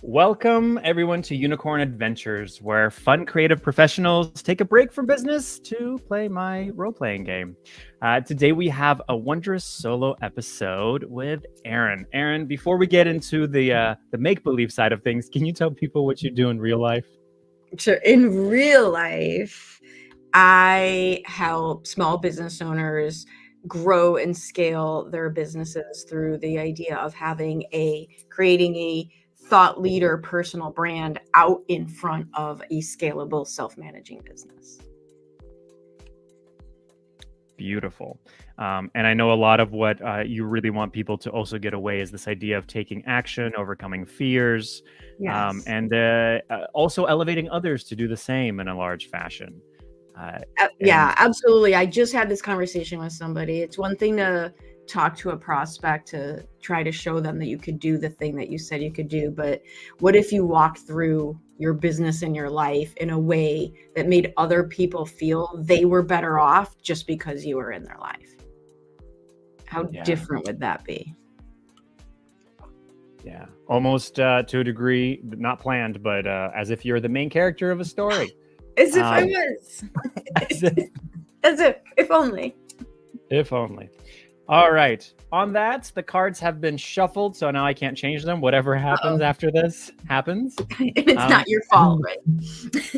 Welcome, everyone, to Unicorn Adventures, where fun creative professionals take a break from business to play my role playing game. Today, we have a wondrous solo episode with Aaron. Aaron, before we get into the make believe side of things, can you tell people what you do in real life? So in real life, I help small business owners grow and scale their businesses through the idea of creating a thought leader personal brand out in front of a scalable self-managing business. Beautiful. And I know a lot of what you really want people to also get away is this idea of taking action, overcoming fears, Yes. and also elevating others to do the same in a large fashion. Yeah, And absolutely. I just had this conversation with somebody. It's one thing to talk to a prospect to try to show them that you could do the thing that you said you could do, but what if you walk through your business and your life in a way that made other people feel they were better off just because you were in their life? How different would that be? Yeah, almost to a degree, not planned, but as if you're the main character of a story. As if I was. As if only. If only. All right. On that, the cards have been shuffled, so now I can't change them. Whatever happens after this happens. And it's not your fault, right?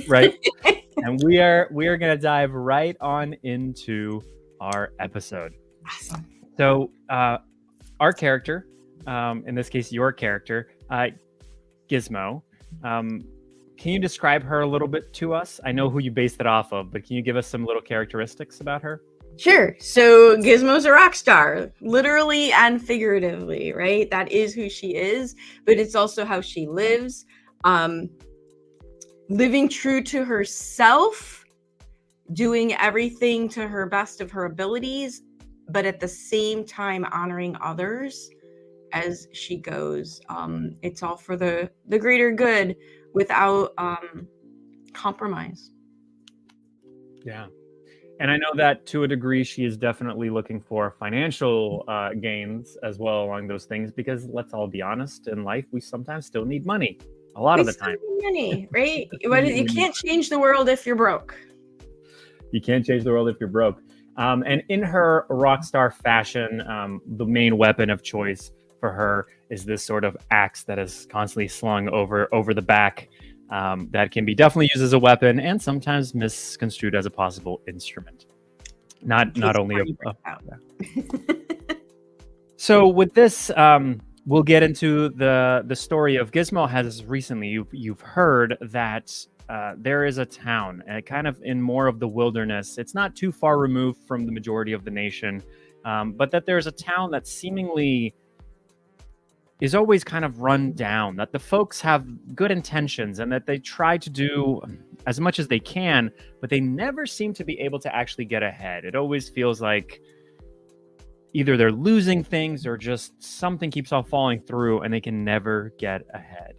Right. And we are going to dive right on into our episode. Awesome. So, our character, in this case, your character, Gizmo. Can you describe her a little bit to us? I know who you based it off of, but can you give us some little characteristics about her? Sure. So Gizmo's a rock star, literally and figuratively, right? That is who she is, but it's also how she lives. Living true to herself, doing everything to her best of her abilities, but at the same time honoring others as she goes. It's all for the greater good without compromise. Yeah. And I know that to a degree, she is definitely looking for financial gains as well along those things, because let's all be honest, in life, we sometimes still need money a lot of the time. Money, right? You can't change the world if you're broke. You can't change the world if you're broke. And in her rock star fashion, the main weapon of choice for her is this sort of axe that is constantly slung over the back. That can be definitely used as a weapon and sometimes misconstrued as a possible instrument. Not only So with this, we'll get into the story of Gizmo. Has recently you've heard that there is a town, kind of in more of the wilderness. It's not too far removed from the majority of the nation, but that there's a town that seemingly is always kind of run down, that the folks have good intentions and that they try to do as much as they can, but they never seem to be able to actually get ahead. It always feels like either they're losing things or just something keeps on falling through and they can never get ahead.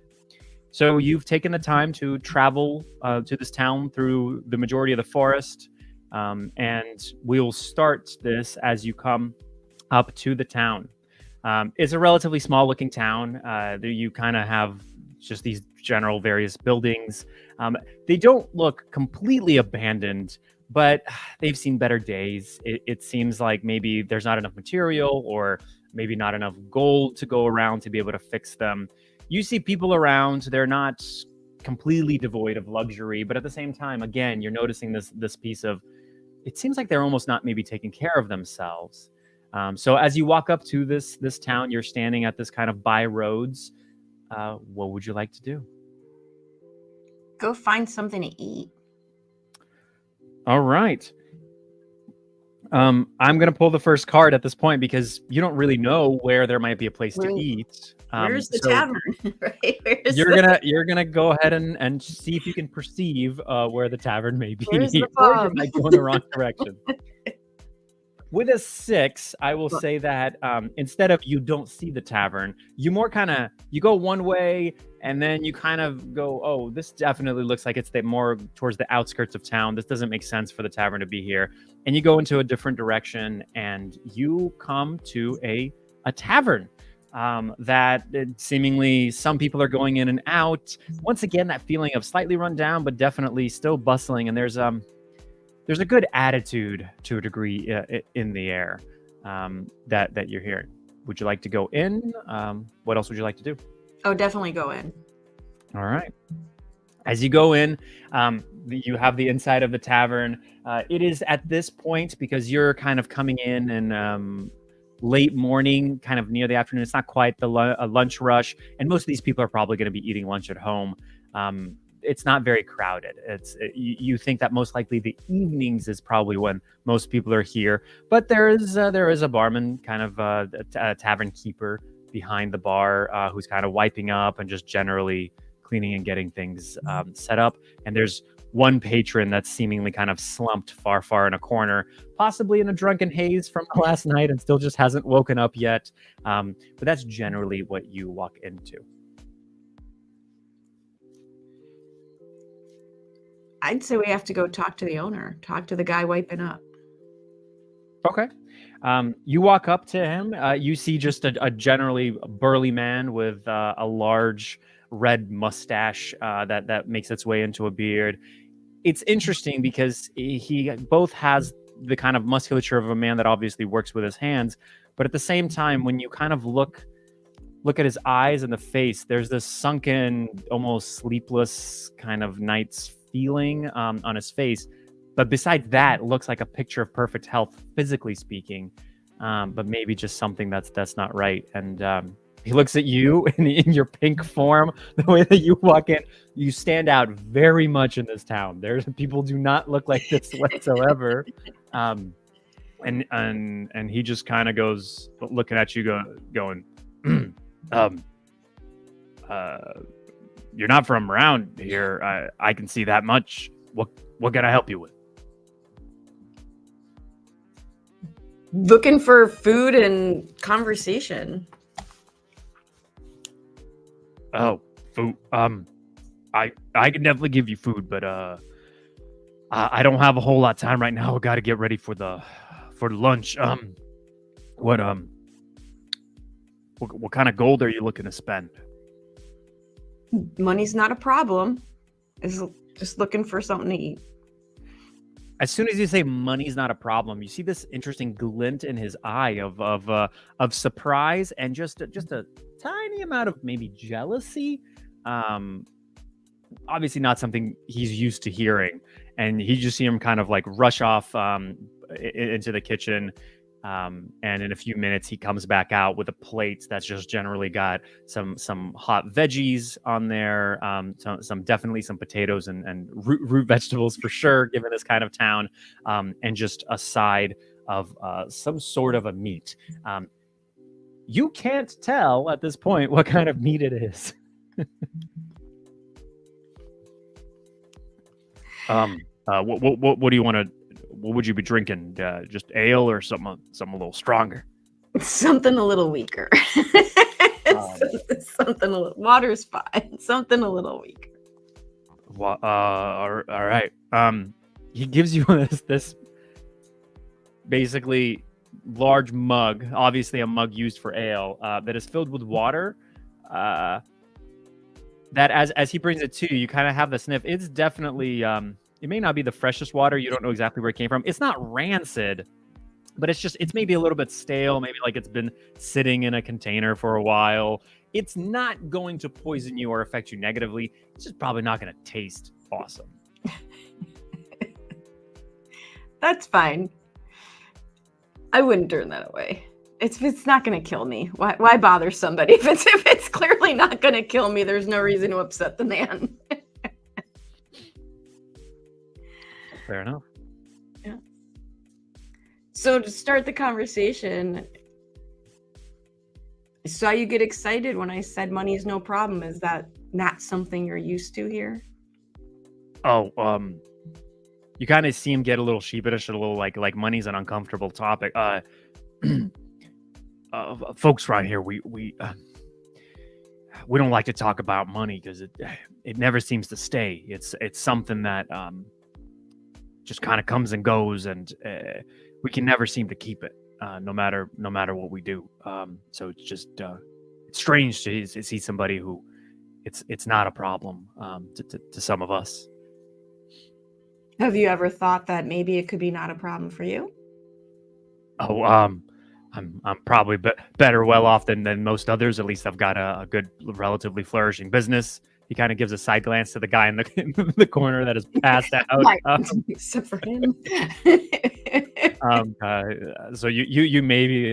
So you've taken the time to travel to this town through the majority of the forest, and we'll start this as you come up to the town. It's a relatively small looking town. You kind of have just these general various buildings. They don't look completely abandoned, but they've seen better days. It seems like maybe there's not enough material or maybe not enough gold to go around to be able to fix them. You see people around, they're not completely devoid of luxury, but at the same time, again, you're noticing this piece of, it seems like they're almost not maybe taking care of themselves. So as you walk up to this town, you're standing at this kind of by roads. What would you like to do? Go find something to eat. All right. I'm going to pull the first card at this point because you don't really know where there might be a place to eat. Where's the tavern? Right? You're gonna go ahead and see if you can perceive where the tavern may be. Where's the or pub? you might go in the wrong direction. With a 6, I will say that instead of you don't see the tavern, you more you go one way and then you kind of go, oh, this definitely looks like it's more towards the outskirts of town. This doesn't make sense for the tavern to be here. And you go into a different direction and you come to a tavern. that seemingly some people are going in and out. Once again, that feeling of slightly run down, but definitely still bustling. And there's a good attitude to a degree in the air that you're hearing. Would you like to go in? What else would you like to do? Oh, definitely go in. All right. As you go in, you have the inside of the tavern. It is at this point, because you're kind of coming in and late morning, kind of near the afternoon. It's not quite the lunch rush, and most of these people are probably going to be eating lunch at home. It's not very crowded. You think that most likely the evenings is probably when most people are here, but there is a barman, kind of a tavern keeper behind the bar, who's kind of wiping up and just generally cleaning and getting things set up. And there's one patron that's seemingly kind of slumped far in a corner, possibly in a drunken haze from the last night and still just hasn't woken up yet. But that's generally what you walk into. I'd say we have to go talk to the owner, talk to the guy wiping up. Okay. You walk up to him. You see just a generally burly man with a large red mustache that makes its way into a beard. It's interesting because he both has the kind of musculature of a man that obviously works with his hands, but at the same time, when you kind of look at his eyes and the face, there's this sunken, almost sleepless kind of night's feeling on his face. But besides that, it looks like a picture of perfect health, physically speaking, but maybe just something that's not right. And he looks at you in your pink form, the way that you walk in. You stand out very much in this town. There's people do not look like this whatsoever. And he just kind of goes looking at you, going, you're not from around here. I can see that much. What can I help you with? Looking for food and conversation. Oh, food. I can definitely give you food, but I don't have a whole lot of time right now. I got to get ready for the lunch. What kind of gold are you looking to spend? Money's not a problem. Is just looking for something to eat. As soon as you say money's not a problem, you see this interesting glint in his eye of surprise and just a tiny amount of maybe jealousy. Obviously not something he's used to hearing, and you just see him kind of like rush off into the kitchen. And in a few minutes, he comes back out with a plate that's just generally got some hot veggies on there, some definitely some potatoes and root vegetables for sure, given this kind of town, and just a side of some sort of a meat. You can't tell at this point what kind of meat it is. What do you want to? What would you be drinking? Just ale or something a little stronger? Something a little weaker. Something a little. Water's fine. Something a little weaker. All right. He gives you this basically large mug, obviously a mug used for ale, that is filled with water. That as he brings it to you, you kind of have the sniff. It's definitely it may not be the freshest water. You don't know exactly where it came from. It's not rancid, but it's maybe a little bit stale. Maybe like it's been sitting in a container for a while. It's not going to poison you or affect you negatively. It's just probably not going to taste awesome. That's fine. I wouldn't turn that away. It's not going to kill me. Why bother somebody if it's clearly not going to kill me? There's no reason to upset the man. Fair enough. Yeah. So to start the conversation, I saw you get excited when I said money is no problem. Is that not something you're used to here? Oh, you kind of see him get a little sheepish, a little like money's an uncomfortable topic. Folks around here, we don't like to talk about money because it never seems to stay. It's something that just kind of comes and goes, and we can never seem to keep it, no matter what we do. So it's just it's strange to see somebody who it's not a problem to some of us. Have you ever thought that maybe it could be not a problem for you? Oh, I'm probably better well off than most others. At least I've got a good, relatively flourishing business. He kind of gives a side glance to the guy in the in the corner that is passed out. Right, except for him. So you may be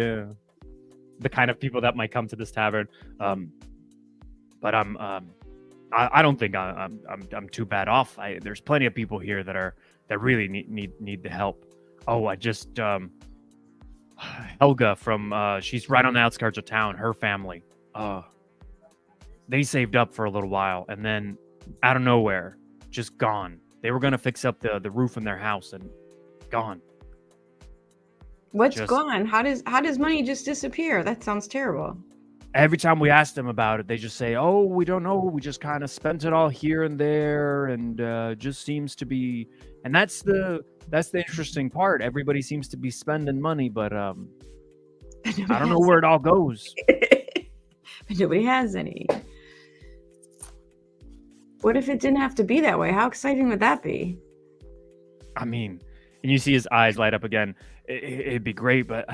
the kind of people that might come to this tavern, but I don't think I'm too bad off. There's plenty of people here that really need the help. Oh, I just Helga from she's right on the outskirts of town. Her family, they saved up for a little while and then out of nowhere, just gone. They were gonna fix up the roof in their house and gone. What's Just gone? How does money just disappear? That sounds terrible. every time we ask them about it, they just say, "Oh, we don't know. We just kind of spent it all here and there, and just seems to be." And that's the interesting part. Everybody seems to be spending money, but I But nobody don't know has where it all goes. any. But nobody has any. What if it didn't have to be that way? How exciting would that be? I mean, and you see his eyes light up again. It'd be great, but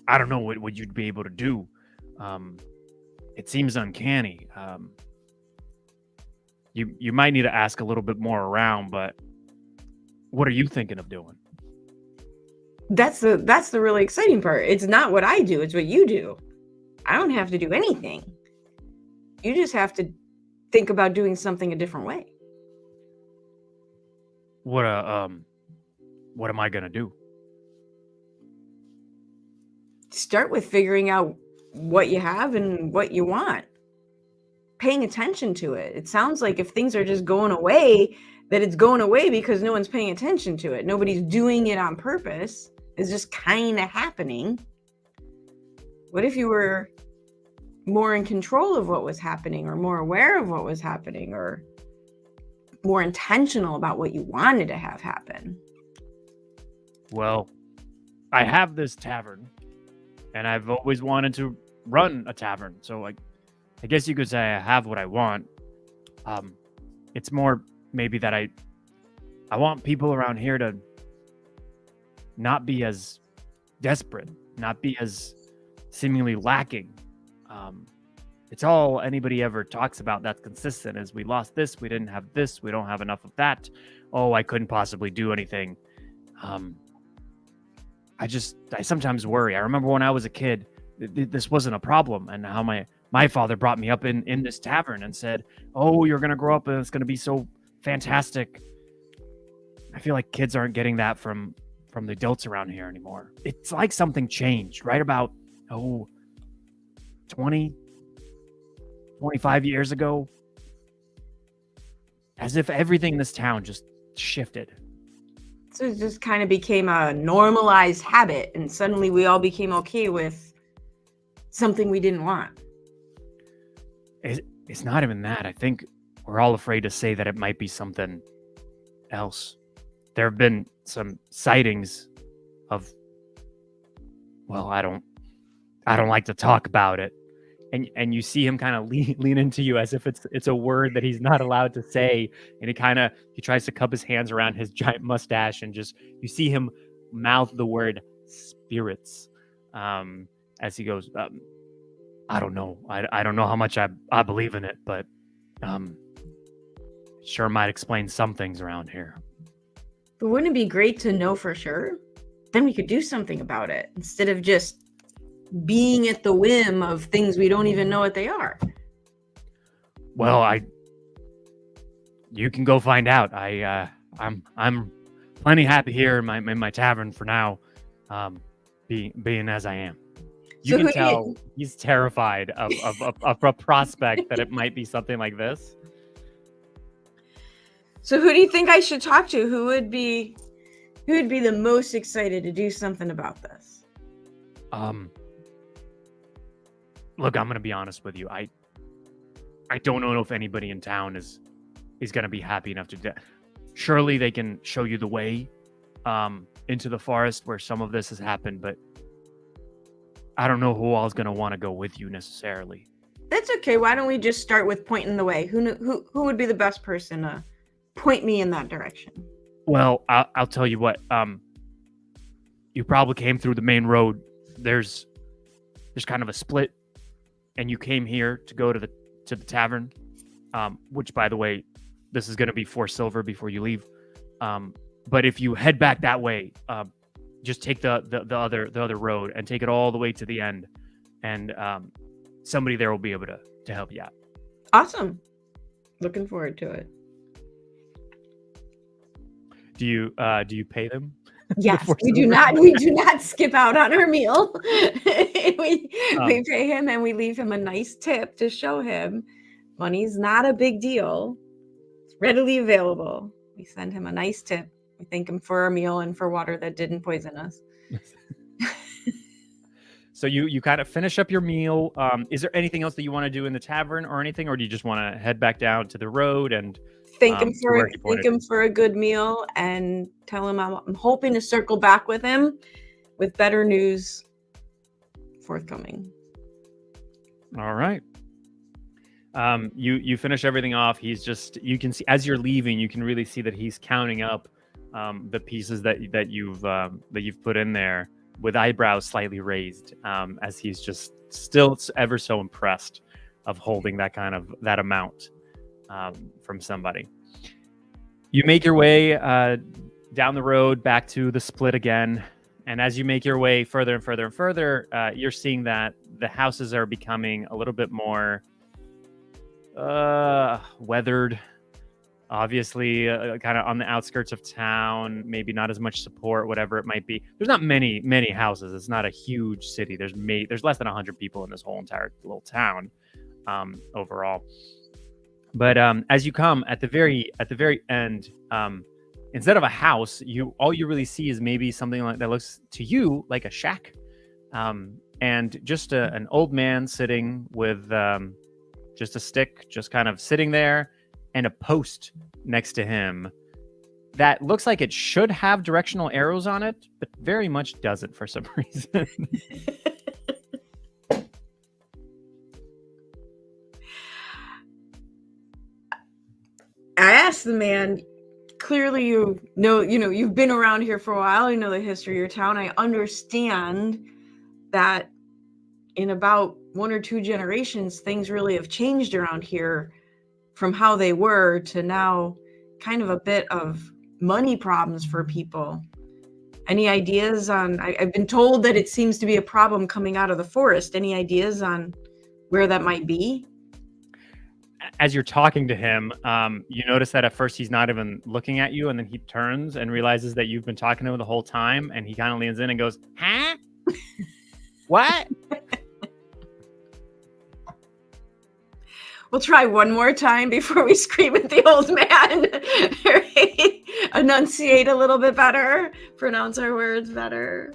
I don't know what you'd be able to do. Um, it seems uncanny. You might need to ask a little bit more around, but what are you thinking of doing? That's the really exciting part. It's not what I do, it's what you do. I don't have to do anything. You just have to think about doing something a different way. What what am I gonna do? Start with figuring out what you have and what you want. Paying attention to it. It sounds like if things are just going away, that it's going away because no one's paying attention to it. Nobody's doing it on purpose. It's just kind of happening. What if you were more in control of what was happening, or more aware of what was happening, or more intentional about what you wanted to have happen? Well, I have this tavern, and I've always wanted to run a tavern. So, like, I guess you could say I have what I want. It's more maybe that I want people around here to not be as desperate, not be as seemingly lacking. It's all anybody ever talks about that's consistent is we lost this, we didn't have this, we don't have enough of that. Oh, I couldn't possibly do anything. I sometimes worry. I remember when I was a kid, this wasn't a problem, and how my father brought me up in this tavern and said, "Oh, you're gonna grow up and it's gonna be so fantastic." I feel like kids aren't getting that from the adults around here anymore. It's like something changed right about 20, 25 years ago, as if everything in this town just shifted. So it just kind of became a normalized habit, and suddenly we all became okay with something we didn't want. It's not even that. I think we're all afraid to say that it might be something else. There have been some sightings of, well, I don't like to talk about it. And you see him kind of lean into you as if it's a word that he's not allowed to say, and he tries to cup his hands around his giant mustache, and just you see him mouth the word spirits as he goes. I don't know. I don't know how much I believe in it, but sure might explain some things around here. But wouldn't it be great to know for sure? Then we could do something about it instead of just being at the whim of things we don't even know what they are. Well, you can go find out. I'm plenty happy here in my tavern for now, being as I am. You can tell he's terrified of a prospect that it might be something like this. So who do you think I should talk to? Who would be the most excited to do something about this? Look, I'm gonna be honest with you. I don't know if anybody in town is gonna be happy enough to do. Surely they can show you the way into the forest where some of this has happened, but I don't know who all's gonna want to go with you necessarily. That's okay. Why don't we just start with pointing the way? Who would be the best person to point me in that direction? Well, I'll tell you what. You probably came through the main road. There's kind of a split, and you came here to go to the tavern. Which, by the way, this is going to be 4 silver before you leave. But if you head back that way, just take the other road and take it all the way to the end, and somebody there will be able to help you out. Awesome. Looking forward to it. Do you pay them? Yes, we do not. We do not skip out on our meal. we pay him and we leave him a nice tip to show him money's not a big deal. It's readily available. We send him a nice tip. We thank him for our meal and for water that didn't poison us. So you kind of finish up your meal. Is there anything else that you want to do in the tavern or anything, or do you just want to head back down to the road and thank him for a good meal and tell him I'm hoping to circle back with him with better news forthcoming. All right. You finish everything off. He's just, you can see as you're leaving, you can really see that he's counting up the pieces that you've put in there with eyebrows slightly raised, as he's just still ever so impressed of holding that amount from somebody. You make your way down the road back to the split again, and as you make your way further and further and further, you're seeing that the houses are becoming a little bit more weathered. Obviously, kind of on the outskirts of town, maybe not as much support, whatever it might be. There's not many houses. It's not a huge city. There's less than 100 people in this whole entire little town overall. But as you come at the very end, instead of a house, all you really see is maybe something like that looks to you like a shack, and just an old man sitting with just a stick, just kind of sitting there, and a post next to him that looks like it should have directional arrows on it, but very much doesn't for some reason. I asked the man, clearly you've been around here for a while, you know the history of your town. I understand that in about 1 or 2 generations, things really have changed around here from how they were to now kind of a bit of money problems for people. Any ideas on, I've been told that it seems to be a problem coming out of the forest. Any ideas on where that might be? As you're talking to him, you notice that at first he's not even looking at you, and then he turns and realizes that you've been talking to him the whole time, and he kind of leans in and goes, "Huh? What?" We'll try one more time before we scream at the old man. Right? Enunciate a little bit better, pronounce our words better.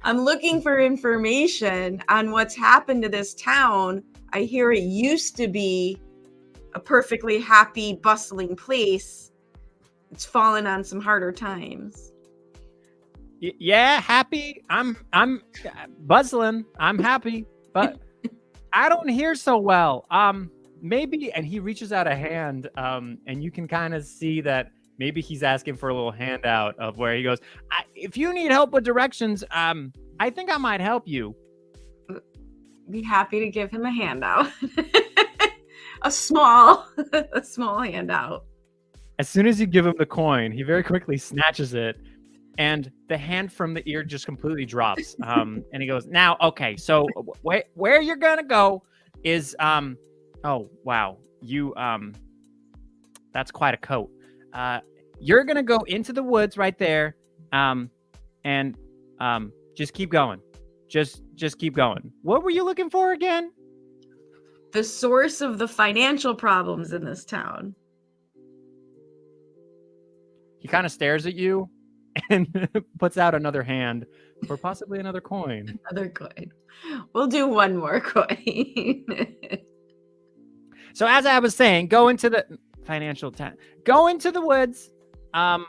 I'm looking for information on what's happened to this town. I hear it used to be a perfectly happy, bustling place. It's fallen on some harder times. Yeah, happy. I'm bustling. I'm happy, but I don't hear so well. Maybe, and he reaches out a hand, and you can kind of see that maybe he's asking for a little handout of where he goes, if you need help with directions, I think I might help you. Be happy to give him a handout. a small handout. As soon as you give him the coin, he very quickly snatches it, and the hand from the ear just completely drops. And he goes, "Now, okay, so where you're gonna go is oh wow, you that's quite a coat. You're gonna go into the woods right there, and just keep going. Just keep going. What were you looking for again?" The source of the financial problems in this town. He kind of stares at you and puts out another hand for possibly another coin. Another coin. We'll do one more coin. So as I was saying, go into the financial town. Go into the woods, and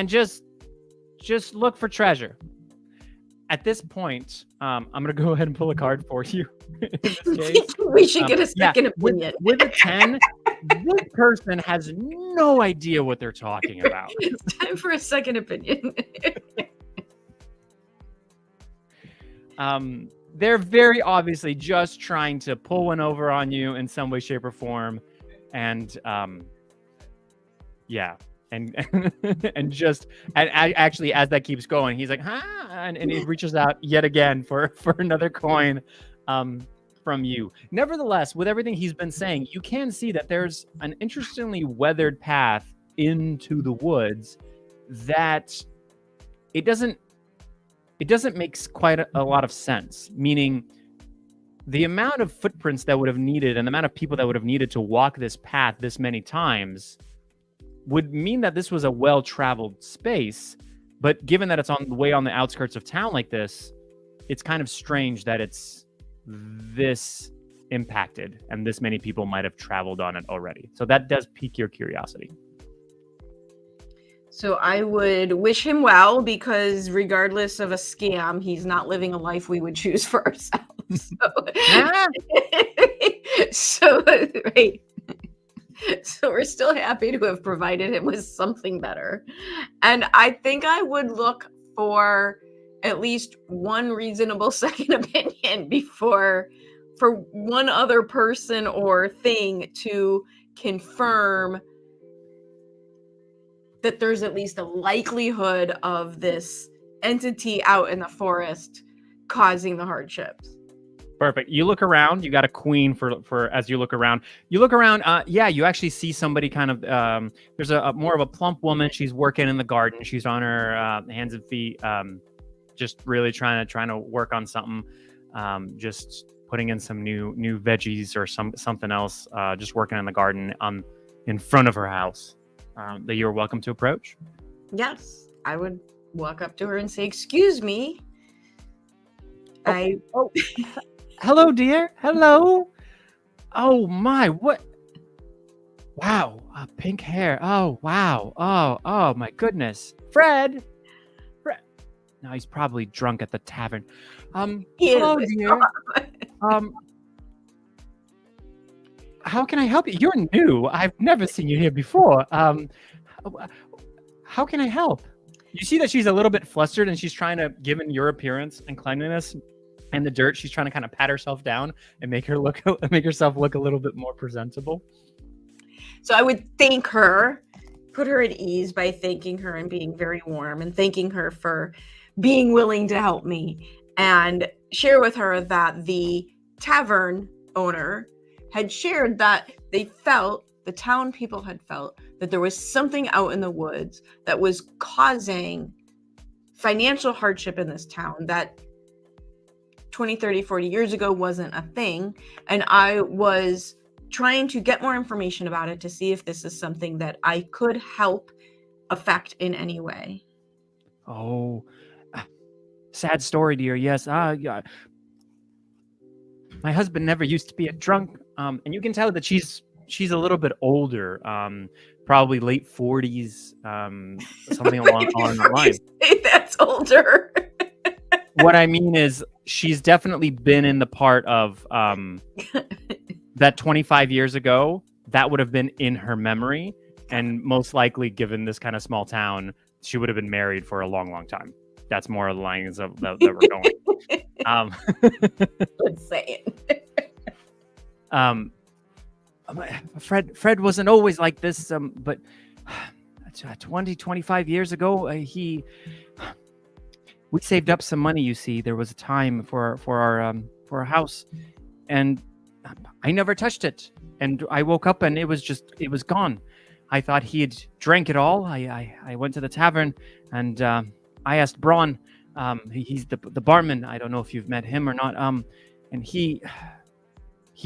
just look for treasure. at this point, I'm gonna go ahead and pull a card for you. In this case, We should get a yeah, second opinion. with a 10, this person has no idea what they're talking about. It's time for a second opinion. They're very obviously just trying to pull one over on you in some way, shape, or form, and yeah, and actually, as that keeps going, he's like, and he reaches out yet again for another coin, from you. Nevertheless, with everything he's been saying, you can see that there's an interestingly weathered path into the woods that it doesn't make quite a lot of sense, meaning the amount of footprints that would have needed and the amount of people that would have needed to walk this path this many times would mean that this was a well-traveled space. But given that it's on the way on the outskirts of town like this, it's kind of strange that it's this impacted and this many people might have traveled on it already. So that does pique your curiosity. So I would wish him well, because regardless of a scam, he's not living a life we would choose for ourselves. So, right. So we're still happy to have provided him with something better. And I think I would look for at least one reasonable second opinion for one other person or thing to confirm that there's at least a likelihood of this entity out in the forest causing the hardships. Perfect. You look around, you got a queen for as you look around. You look around, you actually see somebody kind of, there's a more of a plump woman. She's working in the garden. She's on her hands and feet, just really trying to work on something, just putting in some new veggies or something else, just working in the garden in front of her house, that you're welcome to approach. Yes, I would walk up to her and say, "Excuse me." Hello, dear. Hello. Oh my, what? Wow, pink hair. Oh wow. Oh my goodness. Fred. No, he's probably drunk at the tavern. Hello, dear. How can I help you? You're new. I've never seen you here before. How can I help? You see that she's a little bit flustered, and she's trying to, given your appearance and cleanliness and the dirt, she's trying to kind of pat herself down and make herself look a little bit more presentable. So I would thank her, put her at ease by thanking her and being very warm, and thanking her for being willing to help me, and share with her that the tavern owner had shared that the town people had felt that there was something out in the woods that was causing financial hardship in this town that 20, 30, 40 years ago wasn't a thing. And I was trying to get more information about it to see if this is something that I could help affect in any way. Oh, sad story, dear. Yes. Yeah. My husband never used to be a drunk. And you can tell that she's a little bit older, probably late 40s, something along the line. That's older. What I mean is, she's definitely been in the part of that 25 years ago. That would have been in her memory, and most likely, given this kind of small town, she would have been married for a long, long time. That's more of the lines of that we're going. Let's say it. Fred wasn't always like this, but 20, 25 years ago, we saved up some money. You see, there was a time for our house, and I never touched it. And I woke up and it was gone. I thought he had drank it all. I went to the tavern, and I asked Braun. He's the barman. I don't know if you've met him or not. And he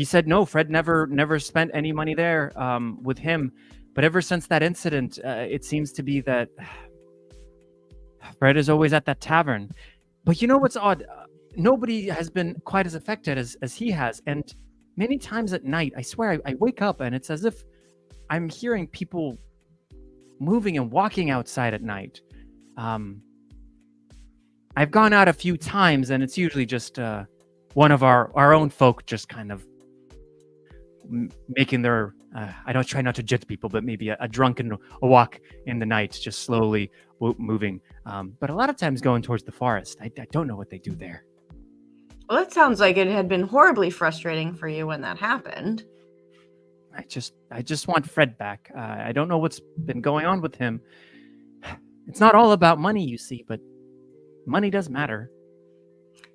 said no. Fred never spent any money there with him. But ever since that incident, it seems to be that Fred is always at that tavern. But you know what's odd? Nobody has been quite as affected as he has. And many times at night, I swear, I wake up and it's as if I'm hearing people moving and walking outside at night. I've gone out a few times, and it's usually just one of our own folk just kind of making their. I don't try not to judge people, but maybe a drunken a walk in the night, just slowly moving. But a lot of times going towards the forest. I don't know what they do there. Well, it sounds like it had been horribly frustrating for you when that happened. I just want Fred back. I don't know what's been going on with him. It's not all about money, you see, but money does matter.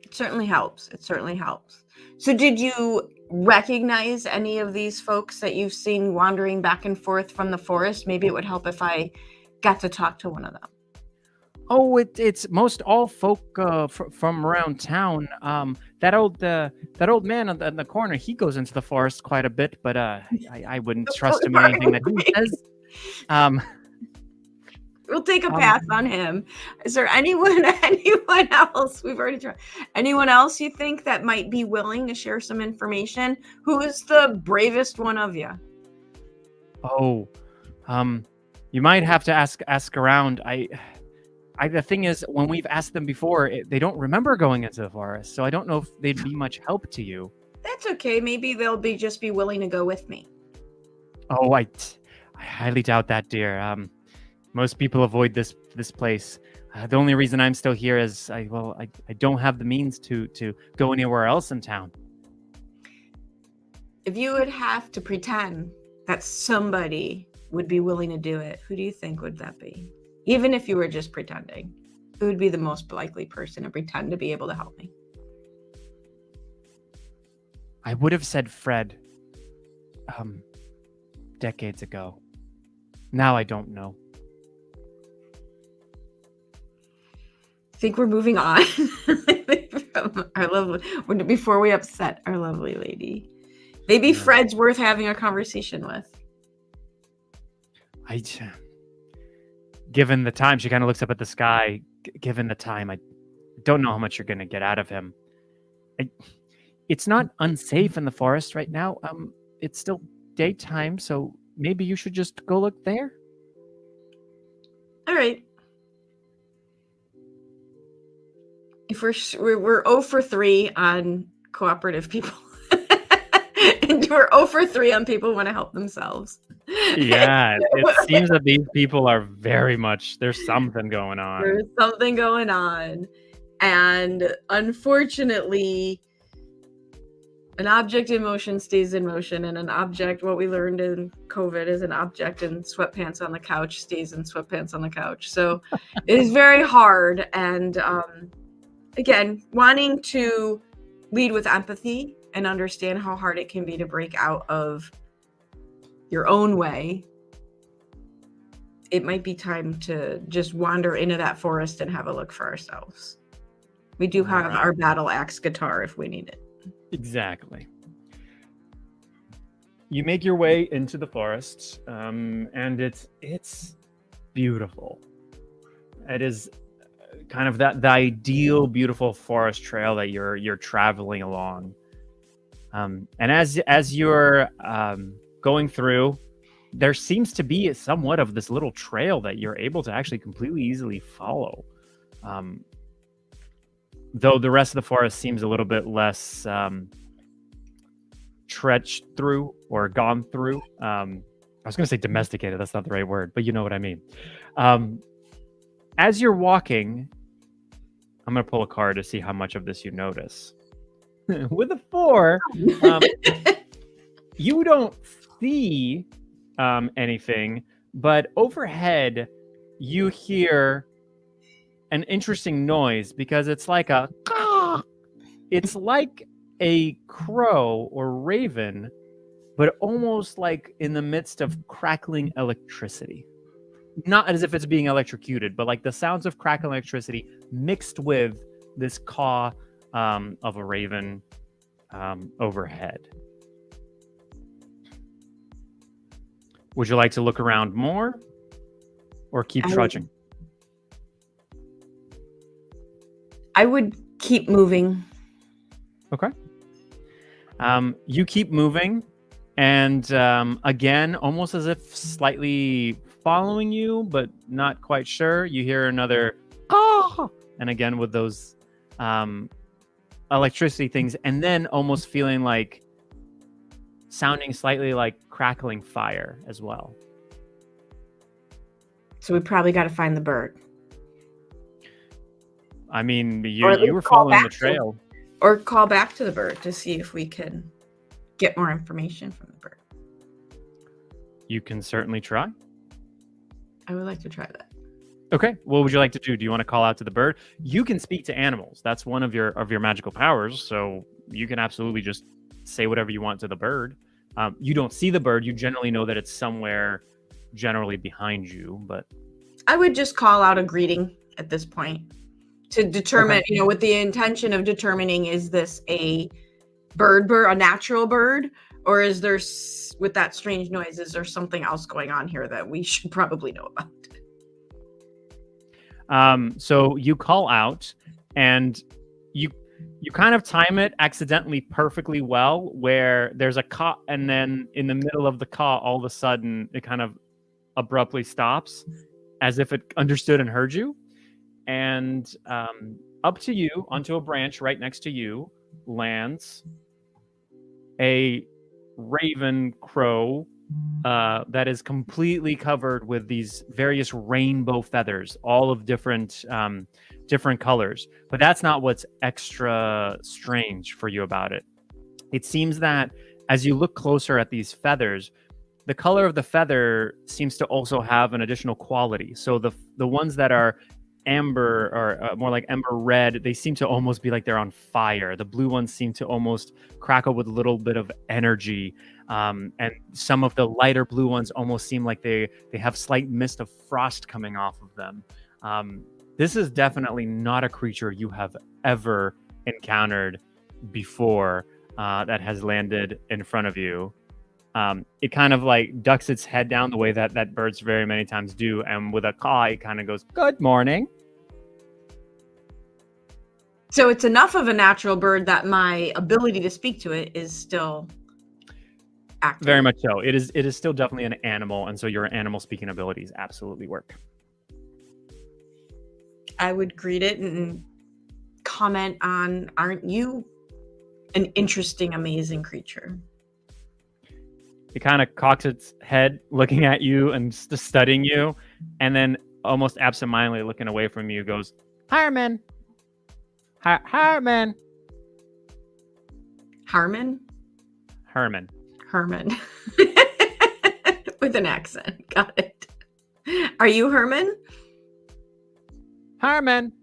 It certainly helps. It certainly helps. So did you recognize any of these folks that you've seen wandering back and forth from the forest? Maybe it would help if I got to talk to one of them. Oh, it's most all folk from around town. That old man on the corner, he goes into the forest quite a bit, but I wouldn't trust him in anything that he says. We'll take a pass on him. Is there anyone else? We've already tried. Anyone else you think that might be willing to share some information? Who is the bravest one of you? Oh, you might have to ask around. The thing is, when we've asked them before, they don't remember going into the forest, so I don't know if they'd be much help to you. That's okay. Maybe they'll just be willing to go with me. Oh, I highly doubt that, dear. Most people avoid this place. The only reason I'm still here is I don't have the means to go anywhere else in town. If you would have to pretend that somebody would be willing to do it, who do you think would that be? Even if you were just pretending, who would be the most likely person to pretend to be able to help me? I would have said Fred decades ago. Now I don't know. I think we're moving on from our lovely, before we upset our lovely lady. Maybe Fred's worth having a conversation with. Given the time, she kind of looks up at the sky. Given the time, I don't know how much you're going to get out of him. It's not unsafe in the forest right now. It's still daytime, so maybe you should just go look there. All right. If we're 0 for 3 on cooperative people, and we're 0 for 3 on people who want to help themselves. Yeah, it seems that these people are very much, there's something going on. There's something going on. And unfortunately, an object in motion stays in motion, and an object, what we learned in COVID is an object in sweatpants on the couch stays in sweatpants on the couch. So it is very hard. And again, wanting to lead with empathy and understand how hard it can be to break out of your own way, it might be time to just wander into that forest and have a look for ourselves. We do have our battle axe guitar if we need it. Exactly. You make your way into the forest, and it's beautiful. It is kind of the ideal beautiful forest trail that you're traveling along. And as you're going through, there seems to be somewhat of this little trail that you're able to actually completely easily follow. Though the rest of the forest seems a little bit less trenched through or gone through. I was going to say domesticated. That's not the right word, but you know what I mean. As you're walking, I'm going to pull a card to see how much of this you notice. With a 4, you don't see anything, but overhead you hear an interesting noise because it's like a crow or raven, but almost like in the midst of crackling electricity. Not as if it's being electrocuted, but like the sounds of crackling electricity mixed with this caw of a raven overhead. Would you like to look around more or keep trudging? I would keep moving. Okay. You keep moving, and again, almost as if slightly following you, but not quite sure, you hear another and again with those electricity things, and then almost feeling like sounding slightly like crackling fire as well. So we probably got to find the bird. I mean, Or at you least were call following the back to- trail. Or call back to the bird to see if we can get more information from the bird. You can certainly try. I would like to try that. Okay, what would you like to do? Do you want to call out to the bird? You can speak to animals. That's one of your magical powers. So you can absolutely just say whatever you want to the bird. You don't see the bird. You generally know that it's somewhere generally behind you, but I would just call out a greeting at this point to determine, with the intention of determining, is this a bird, a natural bird, or is there, with that strange noise, is there something else going on here that we should probably know about? So you call out, and you kind of time it accidentally perfectly well, where there's a caw, and then in the middle of the caw, all of a sudden it kind of abruptly stops, as if it understood and heard you. And up to you, onto a branch right next to you, lands a raven crow that is completely covered with these various rainbow feathers, all of different colors. But that's not what's extra strange for you about it. It seems that as you look closer at these feathers, the color of the feather seems to also have an additional quality. So the ones that are amber, or more like ember red, they seem to almost be like they're on fire. The blue ones seem to almost crackle with a little bit of energy. And some of the lighter blue ones almost seem like they have slight mist of frost coming off of them. This is definitely not a creature you have ever encountered before that has landed in front of you. It kind of like ducks its head down the way that birds very many times do, and with a caw, it kind of goes, "Good morning." So it's enough of a natural bird that my ability to speak to it is still active. Very much so. It is still definitely an animal, and so your animal speaking abilities absolutely work. I would greet it and comment on, "Aren't you an interesting, amazing creature?" It kind of cocks its head, looking at you and just studying you, and then almost absentmindedly looking away from you, goes, "Harmon, Harmon, Harmon, Herman." Herman, with an accent. Got it. Are you Herman? Harmon.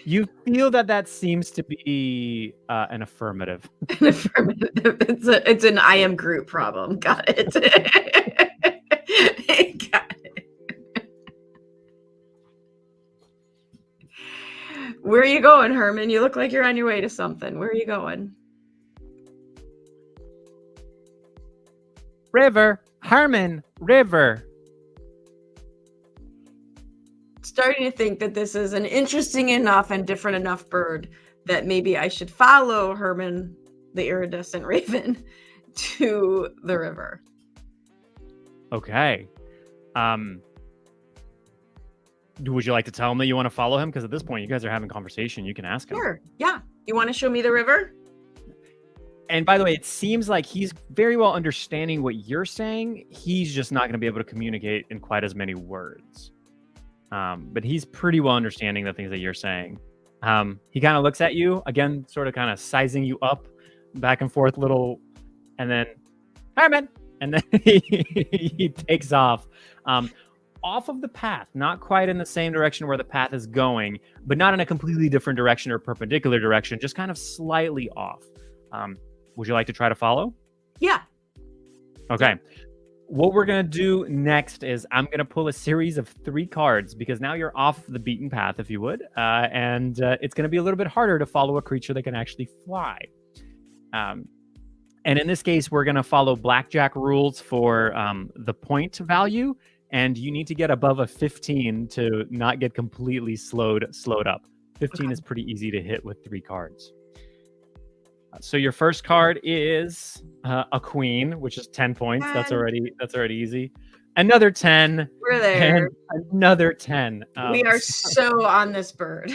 You feel that seems to be an affirmative. An affirmative. It's an I am Groot problem. Got it. Got it. Where are you going, Herman? You look like you're on your way to something. Where are you going? River, Herman, river. Starting to think that this is an interesting enough and different enough bird that maybe I should follow Herman, the iridescent raven, to the river. Okay. Would you like to tell him that you want to follow him? Because at this point, you guys are having conversation. You can ask him. Sure. Yeah. You want to show me the river? And by the way, it seems like he's very well understanding what you're saying. He's just not going to be able to communicate in quite as many words. But he's pretty well understanding the things that you're saying. He kind of looks at you again, sort of kind of sizing you up, back and forth, little, and then, Herman, and then he takes off, off of the path, not quite in the same direction where the path is going, but not in a completely different direction or perpendicular direction, just kind of slightly off. Would you like to try to follow? Yeah. Okay. What we're going to do next is I'm going to pull a series of 3 cards, because now you're off the beaten path, if you would. And it's going to be a little bit harder to follow a creature that can actually fly. And in this case, we're going to follow blackjack rules for the point value. And you need to get above a 15 to not get completely slowed up. 15 is pretty easy to hit with 3 cards. So your first card is a queen, which is 10 points. That's already easy. another 10, We're and there. another 10. We are so on this bird.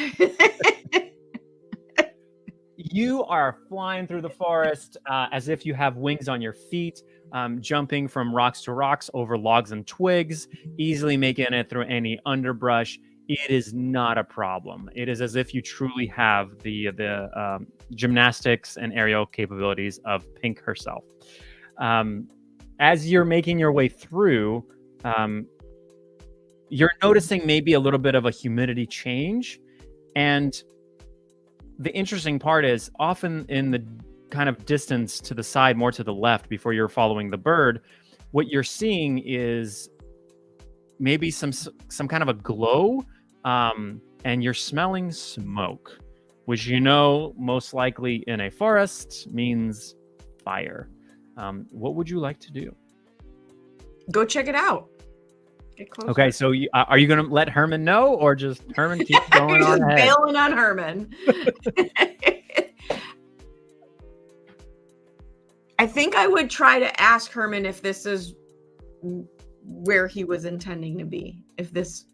You are flying through the forest as if you have wings on your feet, jumping from rocks to rocks over logs and twigs, easily making it through any underbrush. It is not a problem. It is as if you truly have the gymnastics and aerial capabilities of Pink herself. As you're making your way through, you're noticing maybe a little bit of a humidity change, and the interesting part is often in the kind of distance to the side, more to the left before you're following the bird, what you're seeing is maybe some kind of a glow, and you're smelling smoke, which most likely in a forest means fire. What would you like to do? Go check it out. Get closer. Okay, so are you going to let Herman know, or just Herman keeps going on ahead? Bailing on Herman. I think I would try to ask Herman if this is where he was intending to be, if this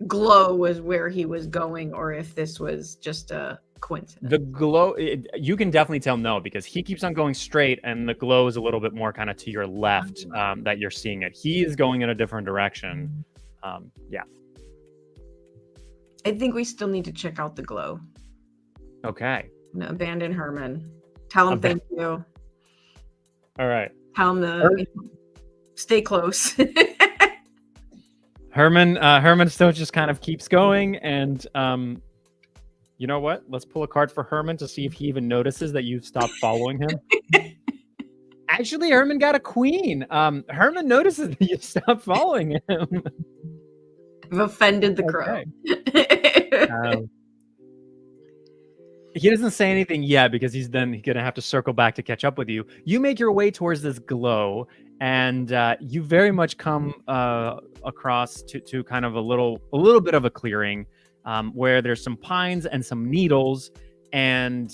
glow was where he was going, or if this was just a coincidence. The glow, you can definitely tell no, because he keeps on going straight, and the glow is a little bit more kind of to your left, that you're seeing it. He is going in a different direction. Yeah. I think we still need to check out the glow. Okay. No, abandon Herman. Tell him thank you. All right. Tell him to stay close. Herman still just kind of keeps going, and you know what? Let's pull a card for Herman to see if he even notices that you've stopped following him. Actually, Herman got a queen. Herman notices that you stopped following him. I've offended the crow. He doesn't say anything yet, because he's going to have to circle back to catch up with you. You make your way towards this glow, and you very much come across to kind of a little bit of a clearing, where there's some pines and some needles and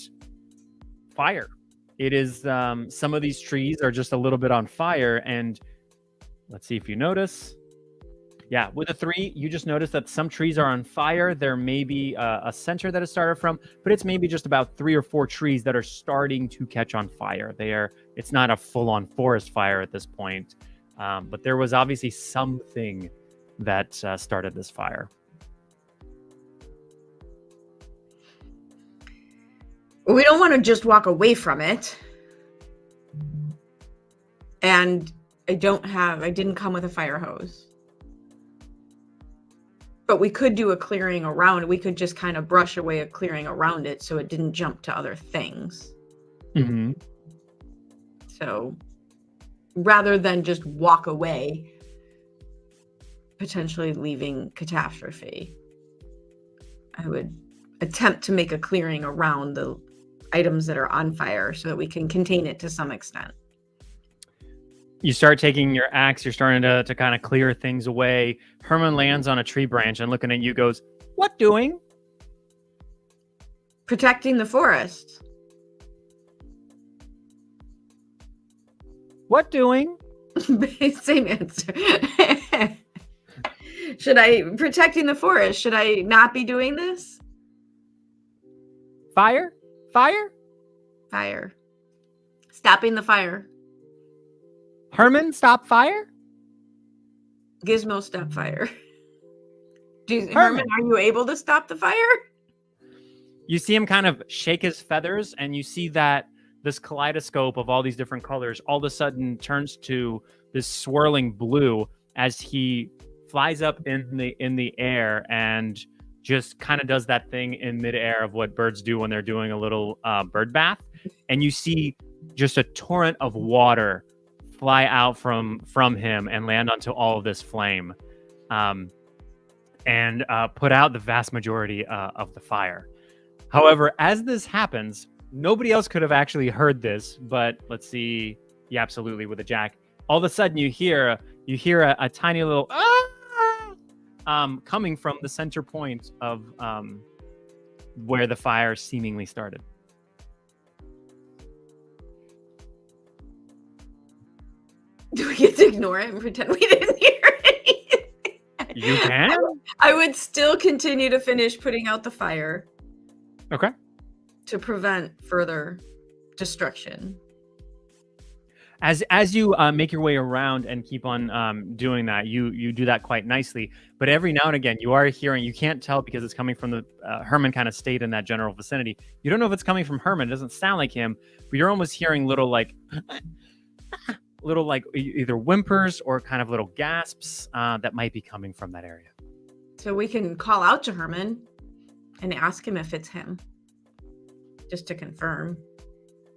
fire. It is some of these trees are just a little bit on fire, and let's see if you notice. Yeah, with a 3, you just notice that some trees are on fire. There may be a center that it started from, but it's maybe just about 3 or 4 trees that are starting to catch on fire. It's not a full-on forest fire at this point, but there was obviously something that started this fire. We don't want to just walk away from it. And I didn't come with a fire hose. But we could do a clearing around. We could just kind of brush away a clearing around it so it didn't jump to other things. Mm-hmm. So rather than just walk away, potentially leaving catastrophe, I would attempt to make a clearing around the items that are on fire so that we can contain it to some extent. You start taking your axe, you're starting to kind of clear things away. Herman lands on a tree branch and looking at you goes, "What doing?" Protecting the forest. What doing? Same answer. Protecting the forest, should I not be doing this? Fire? Fire? Fire. Stopping the fire. Herman, stop fire? Gizmo, stop fire. Herman, are you able to stop the fire? You see him kind of shake his feathers, and you see that this kaleidoscope of all these different colors all of a sudden turns to this swirling blue as he flies up in the air and just kind of does that thing in midair of what birds do when they're doing a little bird bath. And you see just a torrent of water fly out from him and land onto all of this flame, and put out the vast majority of the fire. However, as this happens, nobody else could have actually heard this, but let's see. Yeah, absolutely, with a jack. All of a sudden, you hear a tiny little coming from the center point of where the fire seemingly started. Do we get to ignore it and pretend we didn't hear You can. I would still continue to finish putting out the fire Okay. to prevent further destruction. As you make your way around and keep on doing that, you do that quite nicely. But every now and again, you are hearing. You can't tell because it's coming from the Herman kind of stayed in that general vicinity. You don't know if it's coming from Herman. It doesn't sound like him, but you're almost hearing little like either whimpers or kind of little gasps that might be coming from that area. So we can call out to Herman and ask him if it's him, just to confirm.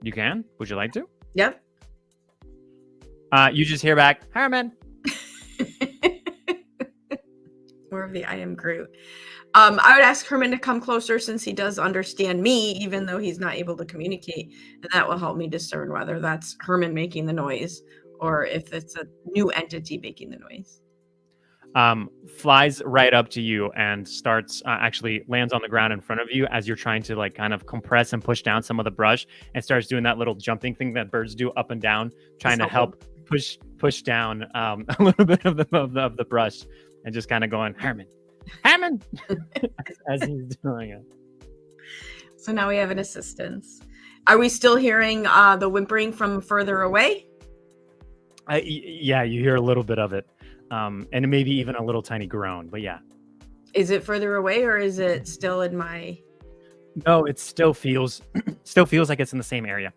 You can. Would you like to? Yep. You just hear back, Herman. More of the I am Groot. I would ask Herman to come closer since he does understand me, even though he's not able to communicate. And that will help me discern whether that's Herman making the noise or if it's a new entity making the noise. Flies right up to you and starts actually lands on the ground in front of you as you're trying to like kind of compress and push down some of the brush, and starts doing that little jumping thing that birds do up and down, trying to help push down a little bit of the brush, and just kind of going Herman as he's doing it. So now we have an assistance. Are we still hearing the whimpering from further away? Yeah, you hear a little bit of it. And maybe even a little tiny groan, but yeah. Is it further away or is it still in my... No, it still feels like it's in the same area.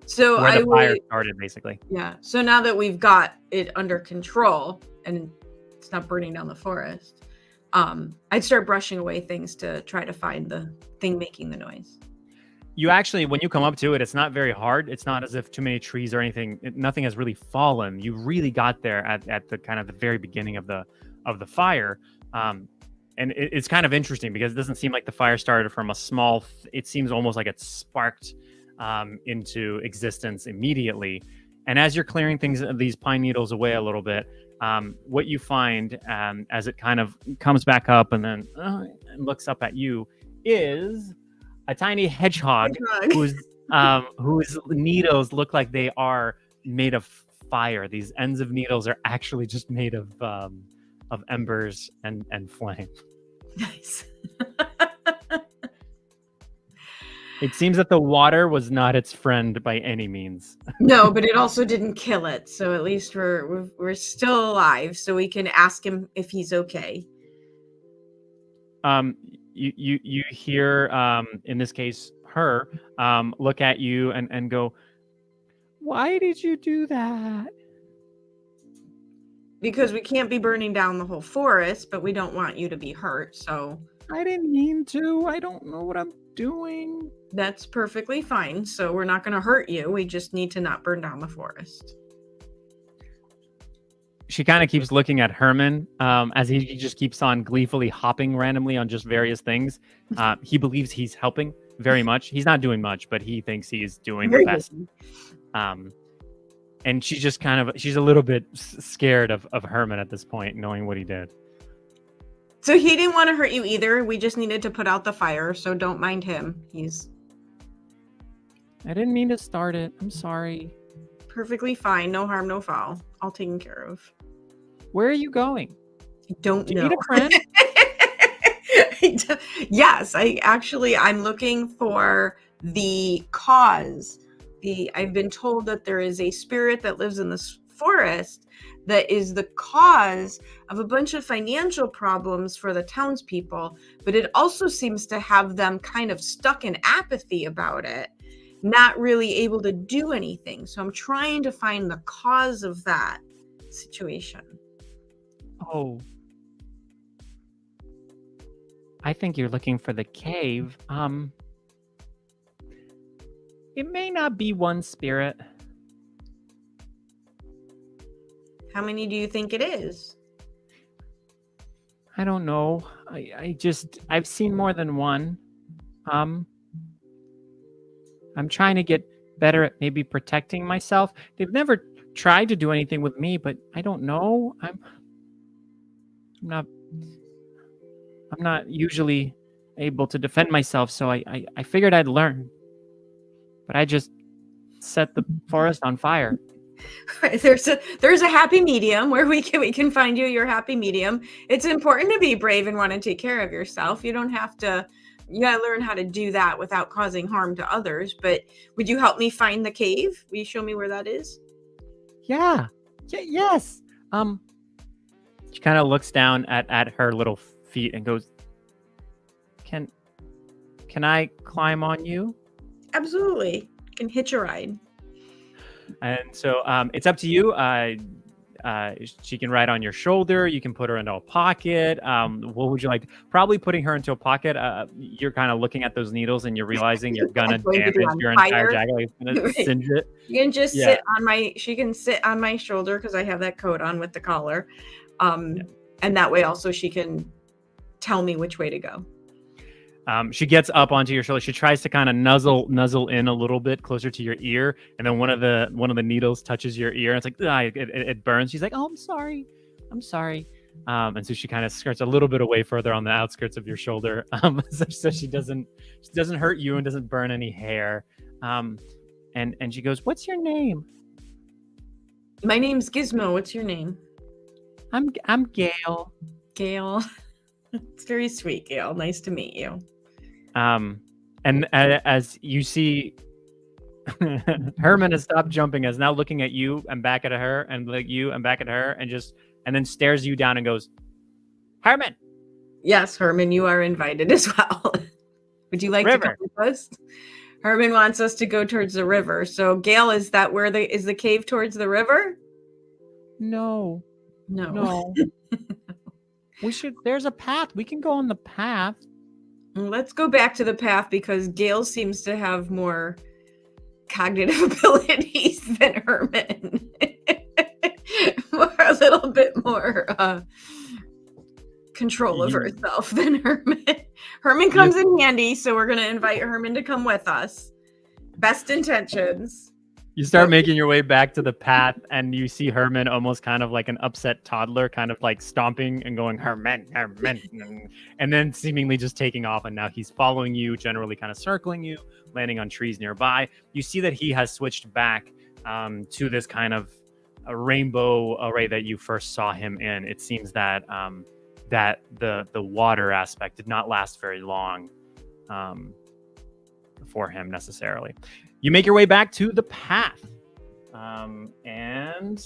So where the fire started, basically. Yeah. So now that we've got it under control and it's not burning down the forest, I'd start brushing away things to try to find the thing making the noise. You actually, when you come up to it, it's not very hard. It's not as if too many trees or anything. Nothing has really fallen. You really got there at the kind of the very beginning of the fire, and it's kind of interesting because it doesn't seem like the fire started from a small. It seems almost like it sparked into existence immediately. And as you're clearing these pine needles away a little bit, what you find as it kind of comes back up and then looks up at you is a tiny hedgehog whose needles look like they are made of fire. These ends of needles are actually just made of embers and flame. Nice. It seems that the water was not its friend by any means. No, but it also didn't kill it. So at least we're still alive, so we can ask him if he's okay. You hear in this case her look at you and go, why did you do that? Because we can't be burning down the whole forest, but we don't want you to be hurt, so I didn't mean to. I don't know what I'm doing. That's perfectly fine. So we're not going to hurt you. We just need to not burn down the forest. She kind of keeps looking at Herman as he just keeps on gleefully hopping randomly on just various things. He believes he's helping very much. He's not doing much, but he thinks he's doing the best. And she's just she's a little bit scared of Herman at this point, knowing what he did. So he didn't want to hurt you either. We just needed to put out the fire, so don't mind him. I didn't mean to start it. I'm sorry. Perfectly fine. No harm, no foul. All taken care of. Where are you going? I don't know. Do you need a friend? Yes, I'm looking for the cause. I've been told that there is a spirit that lives in this forest that is the cause of a bunch of financial problems for the townspeople, but it also seems to have them kind of stuck in apathy about it, not really able to do anything. So I'm trying to find the cause of that situation. Oh. I think you're looking for the cave. It may not be one spirit. How many do you think it is? I don't know. I've seen more than one. I'm trying to get better at maybe protecting myself. They've never tried to do anything with me, but I don't know. I'm not usually able to defend myself, so I figured I'd learn. But I just set the forest on fire. There's a happy medium where we can find you your happy medium. It's important to be brave and want to take care of yourself. You don't have to. You gotta learn how to do that without causing harm to others. But would you help me find the cave? Will you show me where that is? Yeah. Yes. She kind of looks down at her little feet and goes, Can I climb on you? Absolutely. You can hitch a ride. And so it's up to you. She can ride on your shoulder. You can put her into a pocket. What would you like? Probably putting her into a pocket. You're kind of looking at those needles and you're realizing you're gonna Going to damage be on your entire fire. jacket. Like, it's gonna Right. singe it. You can just Yeah. she can sit on my shoulder because I have that coat on with the collar. Yeah. And that way also she can tell me which way to go. She gets up onto your shoulder. She tries to kind of nuzzle in a little bit closer to your ear, and then one of the needles touches your ear. And it's like it burns. She's like, "Oh, I'm sorry." And so she kind of skirts a little bit away further on the outskirts of your shoulder, so she doesn't hurt you and doesn't burn any hair. And she goes, "What's your name?" My name's Gizmo. What's your name? I'm Gail. Gail. It's very sweet, Gail. Nice to meet you. And as you see, Herman has stopped jumping, is now looking at you and back at her, and like you and back at her, and then stares you down and goes, "Herman." Yes, Herman, you are invited as well. Would you like to come River. with us? Herman wants us to go towards the river. So, Gail, is that where is the cave towards the river? No. No. There's a path. We can go on the path. Let's go back to the path because Gail seems to have more cognitive abilities than Herman. A little bit more control of herself than Herman. Herman comes in handy, so we're going to invite Herman to come with us. Best intentions. You start making your way back to the path, and you see Herman almost kind of like an upset toddler, kind of like stomping and going, "Herman, Herman," and then seemingly just taking off. And now he's following you, generally kind of circling you, landing on trees nearby. You see that he has switched back to this kind of a rainbow array that you first saw him in. It seems that that the water aspect did not last very long for him necessarily. You make your way back to the path, and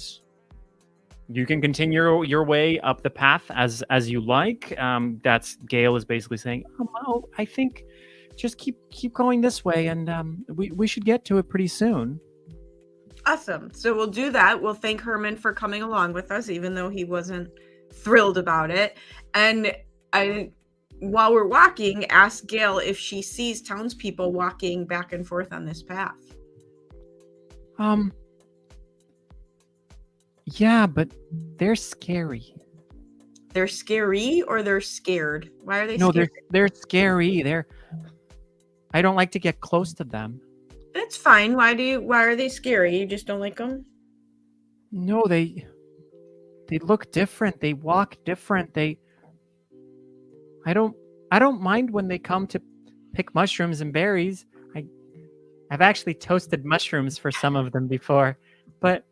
you can continue your way up the path as you like. That's Gail is basically saying, "Oh, I think just keep going this way, and we should get to it pretty soon." Awesome. So we'll do that. We'll thank Herman for coming along with us, even though he wasn't thrilled about it. And while we're walking, ask Gail if she sees townspeople walking back and forth on this path. Yeah, but they're scary. They're scary or they're scared? Why are they No, scared? they're scary. I don't like to get close to them. That's fine. Why are they scary? You just don't like them? No, they look different. They walk different. I don't mind when they come to pick mushrooms and berries. I've actually toasted mushrooms for some of them before, but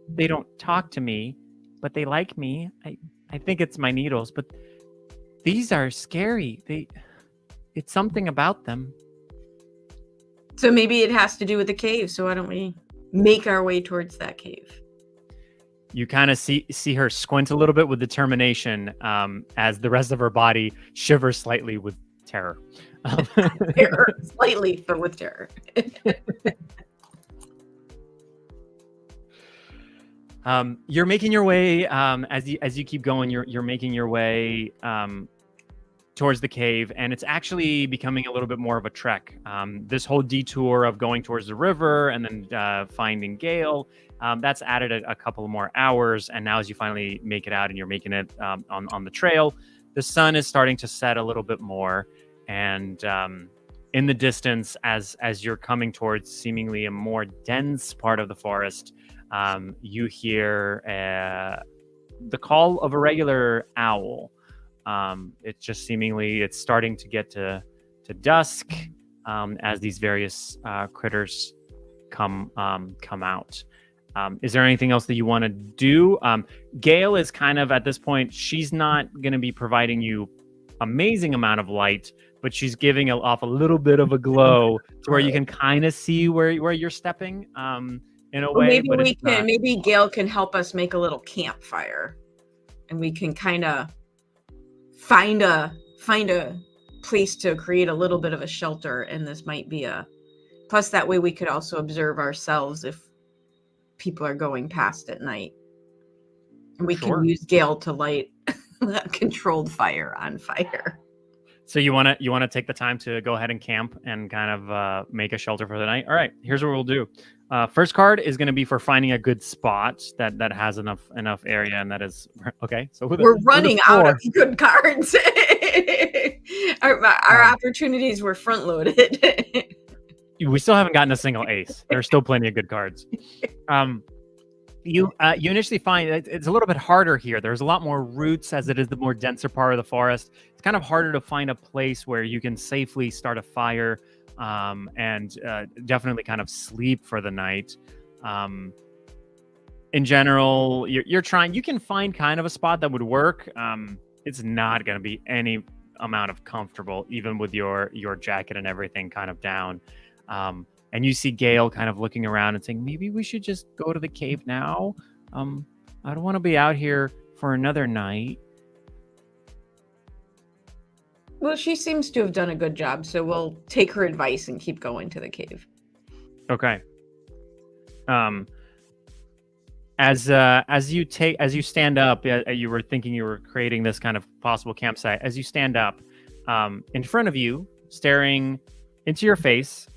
they don't talk to me, but they like me. I think it's my needles, but these are scary. It's something about them. So maybe it has to do with the cave. So why don't we make our way towards that cave? You kind of see her squint a little bit with determination as the rest of her body shivers slightly with terror. Terror, slightly, but with terror. You're making your way as you keep going. You're making your way towards the cave, and it's actually becoming a little bit more of a trek. This whole detour of going towards the river and then finding Gail, that's added a couple more hours. And now as you finally make it out and you're making it on the trail, the sun is starting to set a little bit more. And in the distance, as you're coming towards seemingly a more dense part of the forest, you hear the call of a regular owl. It's just seemingly it's starting to get to dusk as these various critters come out. Is there anything else that you want to do? Gale is kind of at this point, she's not going to be providing you amazing amount of light, but she's giving off a little bit of a glow to where you can kind of see where you're stepping in a way. Maybe but we can. Maybe Gale can help us make a little campfire, and we can kind of find a place to create a little bit of a shelter. And this might be plus that way we could also observe ourselves if people are going past at night, and we can use Gale to light a controlled fire on fire. So you want to take the time to go ahead and camp and kind of make a shelter for the night. All right, here's what we'll do. First card is going to be for finding a good spot that has enough area, and that is okay. So we're running out of good cards. our opportunities were front loaded. We still haven't gotten a single ace. There's still plenty of good cards. You initially find it's a little bit harder here. There's a lot more roots as it is the more denser part of the forest. It's kind of harder to find a place where you can safely start a fire and definitely kind of sleep for the night. In general, you're trying. You can find kind of a spot that would work. It's not going to be any amount of comfortable, even with your jacket and everything kind of down. And you see Gale kind of looking around and saying, maybe we should just go to the cave now. I don't want to be out here for another night. Well, she seems to have done a good job, so we'll take her advice and keep going to the cave. Okay. As you stand up, you were thinking you were creating this kind of possible campsite. As you stand up, in front of you, staring into your face,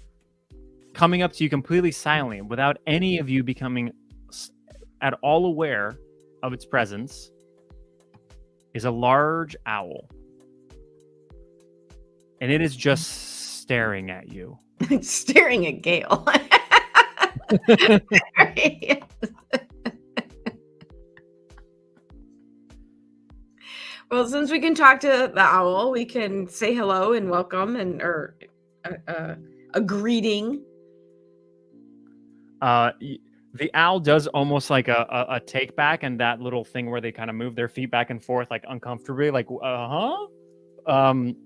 coming up to you completely silently, without any of you becoming at all aware of its presence, is a large owl. And it is just staring at you. It's staring at Gale. Well, since we can talk to the owl, we can say hello and welcome or a greeting. The owl does almost like a take back, and that little thing where they kind of move their feet back and forth like uncomfortably, like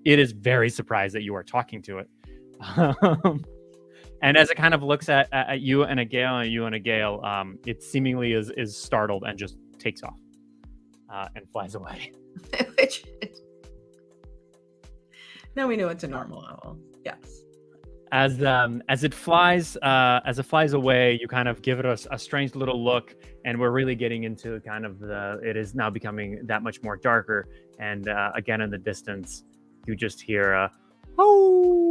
it is very surprised that you are talking to it. And as it kind of looks at you and a Gale, it seemingly is startled and just takes off and flies away. Now we know it's a normal owl. Yes. As it flies away, you kind of give it a strange little look, and we're really getting into kind of it is now becoming that much more darker. And again, in the distance, you just hear "oh."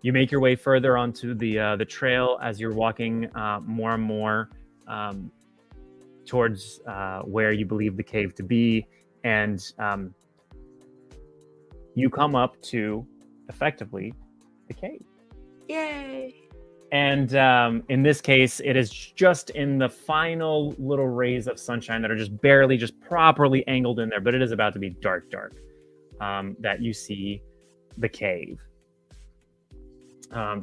You make your way further onto the trail as you're walking more and more towards where you believe the cave to be, and you come up to effectively the cave. Yay! And in this case, it is just in the final little rays of sunshine that are just barely, just properly angled in there, but it is about to be dark, that you see the cave.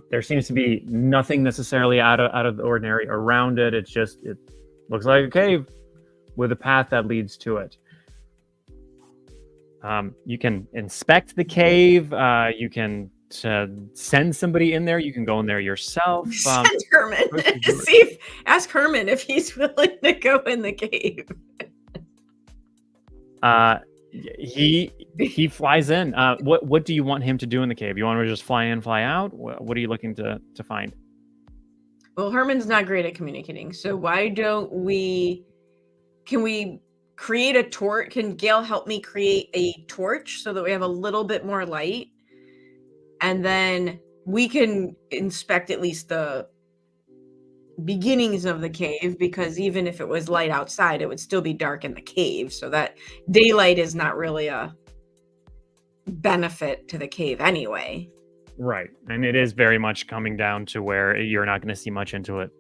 There seems to be nothing necessarily out of the ordinary around it. It looks like a cave with a path that leads to it. You can inspect the cave. You can send somebody in there. You can go in there yourself. Send Herman. Ask Herman if he's willing to go in the cave. He flies in. What do you want him to do in the cave? You want him to just fly in, fly out? What are you looking to find? Well, Herman's not great at communicating, so why don't we? Can we create a torch? Can Gale help me create a torch so that we have a little bit more light? And then we can inspect at least the beginnings of the cave, because even if it was light outside, it would still be dark in the cave. So that daylight is not really a benefit to the cave anyway. Right. And it is very much coming down to where you're not going to see much into it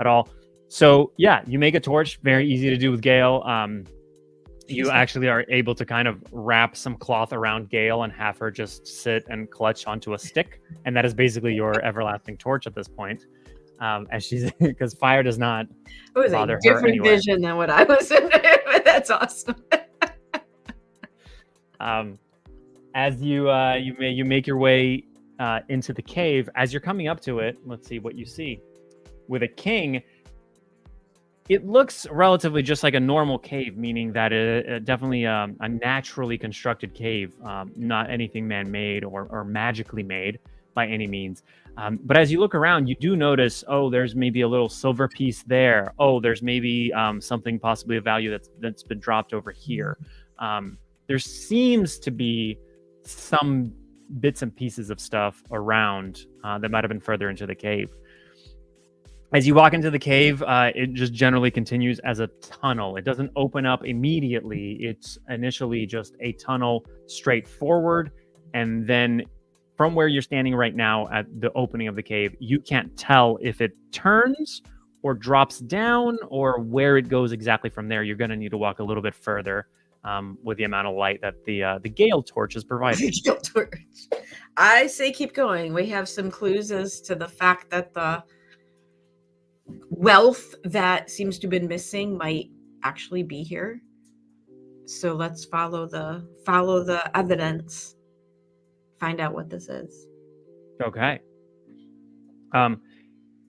at all. So yeah, you make a torch, very easy to do with Gale. you actually are able to kind of wrap some cloth around Gale and have her just sit and clutch onto a stick, and that is basically your everlasting torch at this point. As she's because fire does not It was bother a her different anyway. vision than what I was in. But that's awesome. As you make your way into the cave, as you're coming up to it, let's see what you see. With a king, it looks relatively just like a normal cave, meaning that it definitely a naturally constructed cave, not anything man-made or magically made by any means. But as you look around, you do notice, oh, there's maybe a little silver piece there. Oh, there's maybe something possibly of value that's been dropped over here. There seems to be some bits and pieces of stuff around that might have been further into the cave. As you walk into the cave, it just generally continues as a tunnel. It doesn't open up immediately. It's initially just a tunnel straight forward. And then from where you're standing right now at the opening of the cave, you can't tell if it turns or drops down or where it goes exactly from there. You're going to need to walk a little bit further with the amount of light that the Gale torch is providing. Gale torch. I say keep going. We have some clues as to the fact that the wealth that seems to have been missing might actually be here. So let's follow the evidence. Find out what this is. Okay.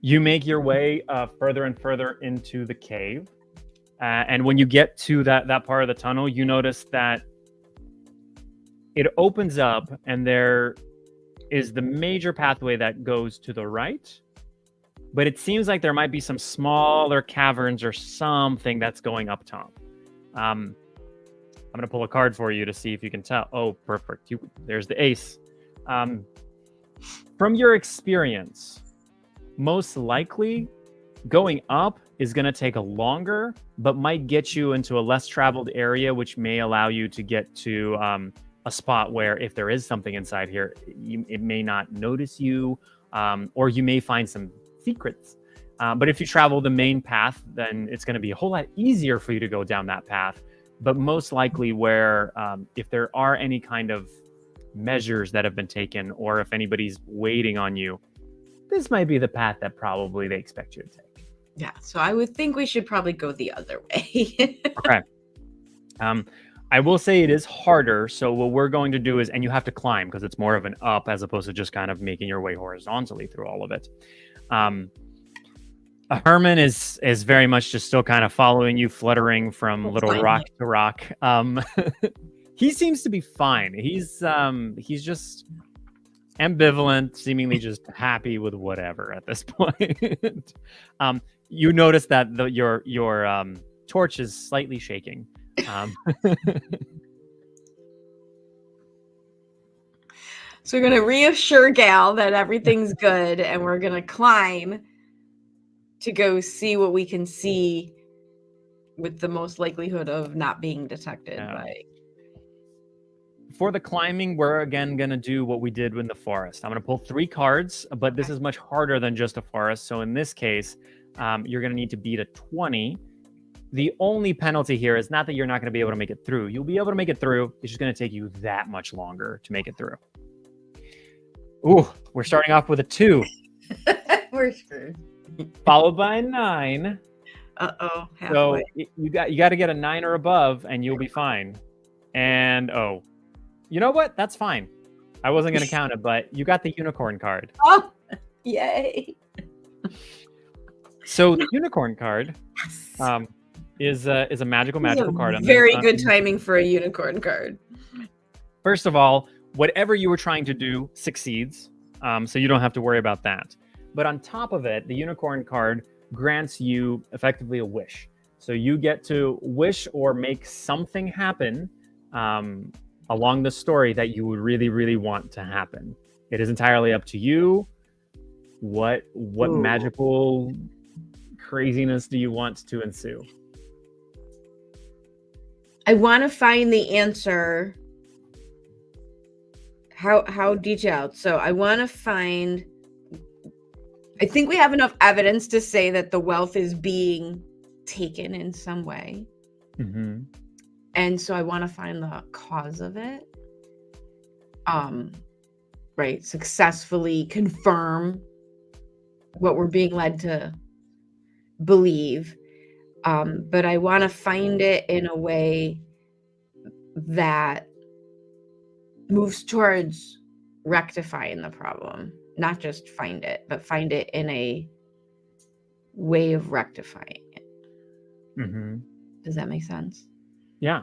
You make your way further and further into the cave. And when you get to that part of the tunnel, you notice that it opens up and there is the major pathway that goes to the right. But it seems like there might be some smaller caverns or something that's going up top. I'm going to pull a card for you to see if you can tell. Oh, perfect. There's the ace. From your experience, most likely going up is going to take longer, but might get you into a less traveled area, which may allow you to get to a spot where if there is something inside here, it may not notice you, or you may find some secrets. But if you travel the main path, then it's going to be a whole lot easier for you to go down that path. But most likely where if there are any kind of measures that have been taken, or if anybody's waiting on you, this might be the path that probably they expect you to take. Yeah, so I would think we should probably go the other way. Okay. I will say it is harder. So what we're going to do is, and you have to climb because it's more of an up as opposed to just kind of making your way horizontally through all of it. Herman is very much just still kind of following you, fluttering from little rock to rock. He seems to be fine. He's just ambivalent, seemingly just happy with whatever at this point. You notice that your torch is slightly shaking. So we're gonna reassure Gal that everything's good, and we're gonna climb to go see what we can see with the most likelihood of not being detected by. For the climbing, we're again going to do what we did in the forest. I'm going to pull 3 cards, but this is much harder than just a forest. So in this case, you're going to need to beat a 20. The only penalty here is not that you're not going to be able to make it through. You'll be able to make it through. It's just going to take you that much longer to make it through. Ooh, we're starting off with a 2. We're screwed. Followed by a 9. Uh-oh. So you got to get a 9 or above, and you'll be fine. And you know what? That's fine. I wasn't going to count it, but you got the unicorn card. Oh, yay. So the unicorn card is a magical card. Very good timing for a unicorn card. First of all, whatever you were trying to do succeeds, so you don't have to worry about that. But on top of it, the unicorn card grants you effectively a wish. So you get to wish or make something happen along the story that you would really, really want to happen. It is entirely up to you. What magical craziness do you want to ensue? I want to find the answer. How detailed? So I want to find. I think we have enough evidence to say that the wealth is being taken in some way. Mm-hmm. And so I want to find the cause of it. Right, successfully confirm what we're being led to believe. But I want to find it in a way that moves towards rectifying the problem, not just find it, but find it in a way of rectifying it. Mm-hmm. Does that make sense? Yeah.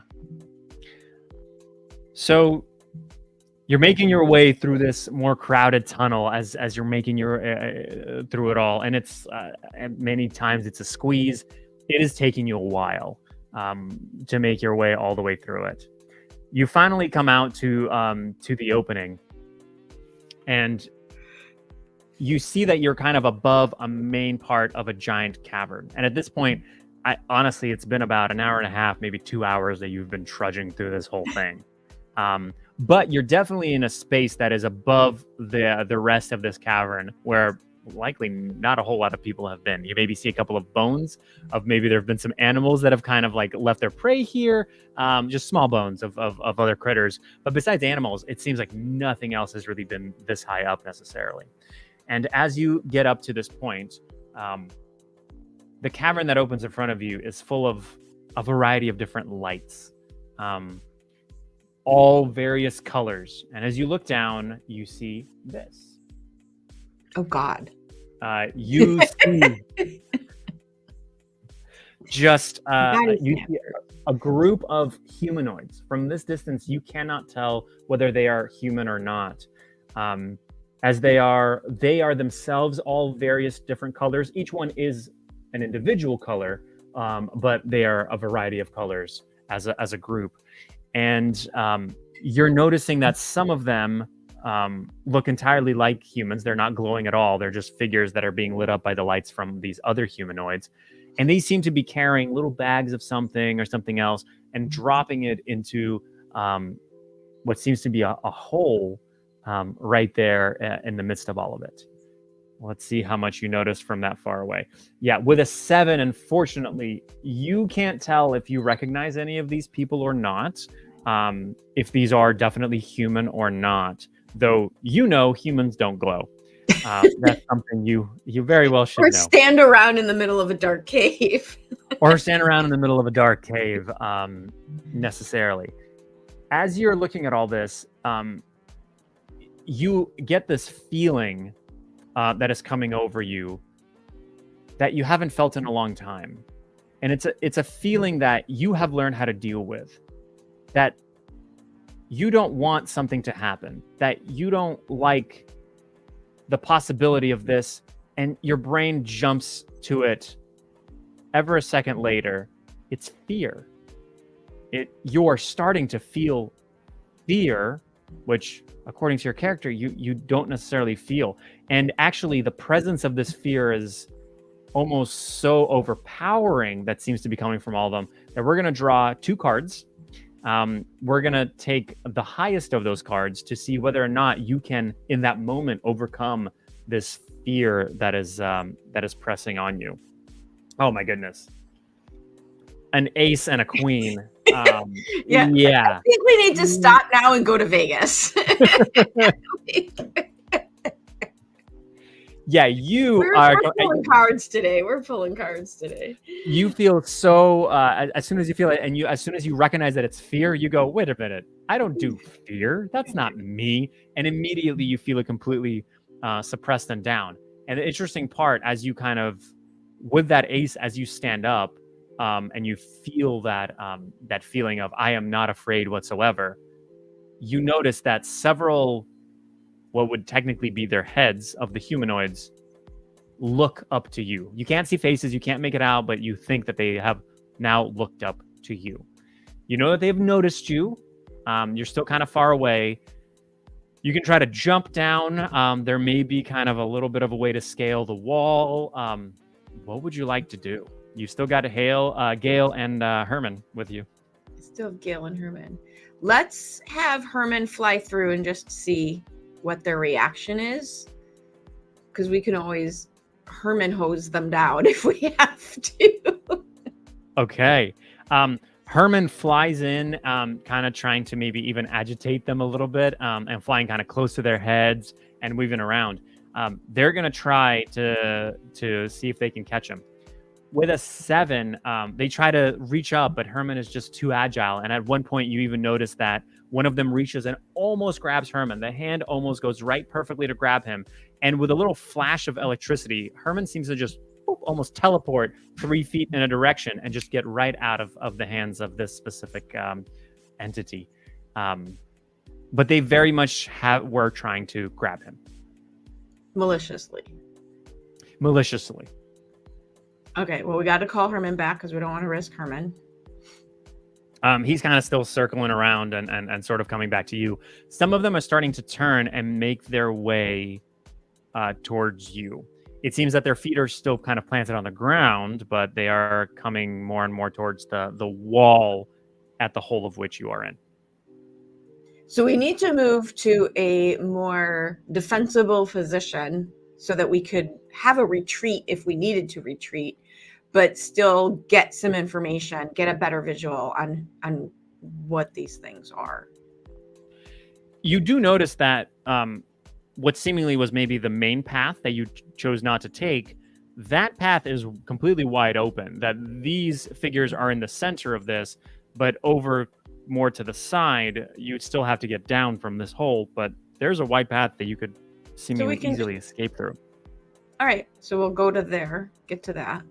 So you're making your way through this more crowded tunnel as you're making your through it all, and it's many times it's a squeeze. It is taking you a while to make your way all the way through it. You finally come out to the opening, and you see that you're kind of above a main part of a giant cavern. And at this point, honestly, it's been about an hour and a half, maybe 2 hours that you've been trudging through this whole thing. But you're definitely in a space that is above the rest of this cavern, where likely not a whole lot of people have been. You maybe see a couple of bones of maybe there have been some animals that have kind of like left their prey here, just small bones of other critters. But besides animals, it seems like nothing else has really been this high up necessarily. And as you get up to this point, the cavern that opens in front of you is full of a variety of different lights. All various colors. And as you look down, you see this. Oh, God. You see just you see a group of humanoids. From this distance, you cannot tell whether they are human or not. As they are themselves all various different colors. Each one is an individual color, but they are a variety of colors as a group. And you're noticing that some of them look entirely like humans. They're not glowing at all. They're just figures that are being lit up by the lights from these other humanoids. And they seem to be carrying little bags of something or something else and dropping it into what seems to be a hole right there in the midst of all of it. Let's see how much you notice from that far away. Yeah, with a 7, unfortunately, you can't tell if you recognize any of these people or not, if these are definitely human or not, though humans don't glow. That's something you very well should know. Or stand around in the middle of a dark cave. Or stand around in the middle of a dark cave, necessarily. As you're looking at all this, you get this feeling that is coming over you that you haven't felt in a long time. And it's a feeling that you have learned how to deal with, that you don't want something to happen, that you don't like the possibility of this, and your brain jumps to it ever a second later. It's fear. You're starting to feel fear, which according to your character, you don't necessarily feel. And actually, the presence of this fear is almost so overpowering that seems to be coming from all of them that we're going to draw 2 cards. We're going to take the highest of those cards to see whether or not you can, in that moment, overcome this fear that is pressing on you. Oh, my goodness. An ace and a queen. Yeah. Yeah. I think we need to stop now and go to Vegas. Yeah, we're pulling cards today. We're pulling cards today. You feel so as soon as you feel it, and as soon as you recognize that it's fear, you go, wait a minute, I don't do fear. That's not me. And immediately you feel it completely suppressed and down. And the interesting part, as you kind of, with that ace, as you stand up, and you feel that feeling of I am not afraid whatsoever, you notice that several, what would technically be their heads of the humanoids, look up to you. You can't see faces, you can't make it out, but you think that they have now looked up to you. You know that they've noticed you. You're still kind of far away. You can try to jump down. There may be kind of a little bit of a way to scale the wall. What would you like to do? You still got Gale and Herman with you. Still have Gale and Herman. Let's have Herman fly through and just see what their reaction is, because we can always Herman hose them down if we have to. Okay. Herman flies in, kind of trying to maybe even agitate them a little bit, and flying kind of close to their heads and weaving around. They're gonna try to see if they can catch him. With a 7, they try to reach up, but Herman is just too agile. And at one point, you even notice that one of them reaches and almost grabs Herman. The hand almost goes right perfectly to grab him. And with a little flash of electricity, Herman seems to just almost teleport 3 feet in a direction and just get right out of the hands of this specific entity. But they very much were trying to grab him. Maliciously. Okay, well, we got to call Herman back because we don't want to risk Herman. He's kind of still circling around and sort of coming back to you. Some of them are starting to turn and make their way towards you. It seems that their feet are still kind of planted on the ground, but they are coming more and more towards the wall at the hole of which you are in. So we need to move to a more defensible position so that we could have a retreat if we needed to retreat, but still get some information, get a better visual on what these things are. You do notice that what seemingly was maybe the main path that you chose not to take, that path is completely wide open. That these figures are in the center of this, but over more to the side, you'd still have to get down from this hole, but there's a wide path that you could seemingly easily escape through. All right, so we'll go to there, get to that.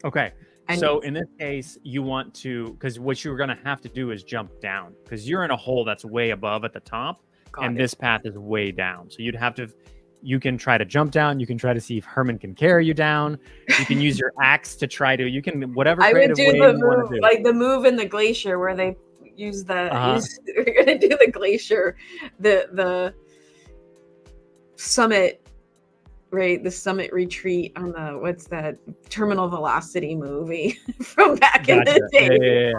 Okay, so in this case, you want to, because what you're going to have to do is jump down, because you're in a hole that's way above at the top, this path is way down. So you'd have to, you can try to jump down, you can try to see if Herman can carry you down, you can use your axe to try to, you can, whatever creative way you want to do. Like the move in the glacier where they use the, we're going to do the glacier, the summit, right? The summit retreat on the, what's that, Terminal Velocity movie from back in the day.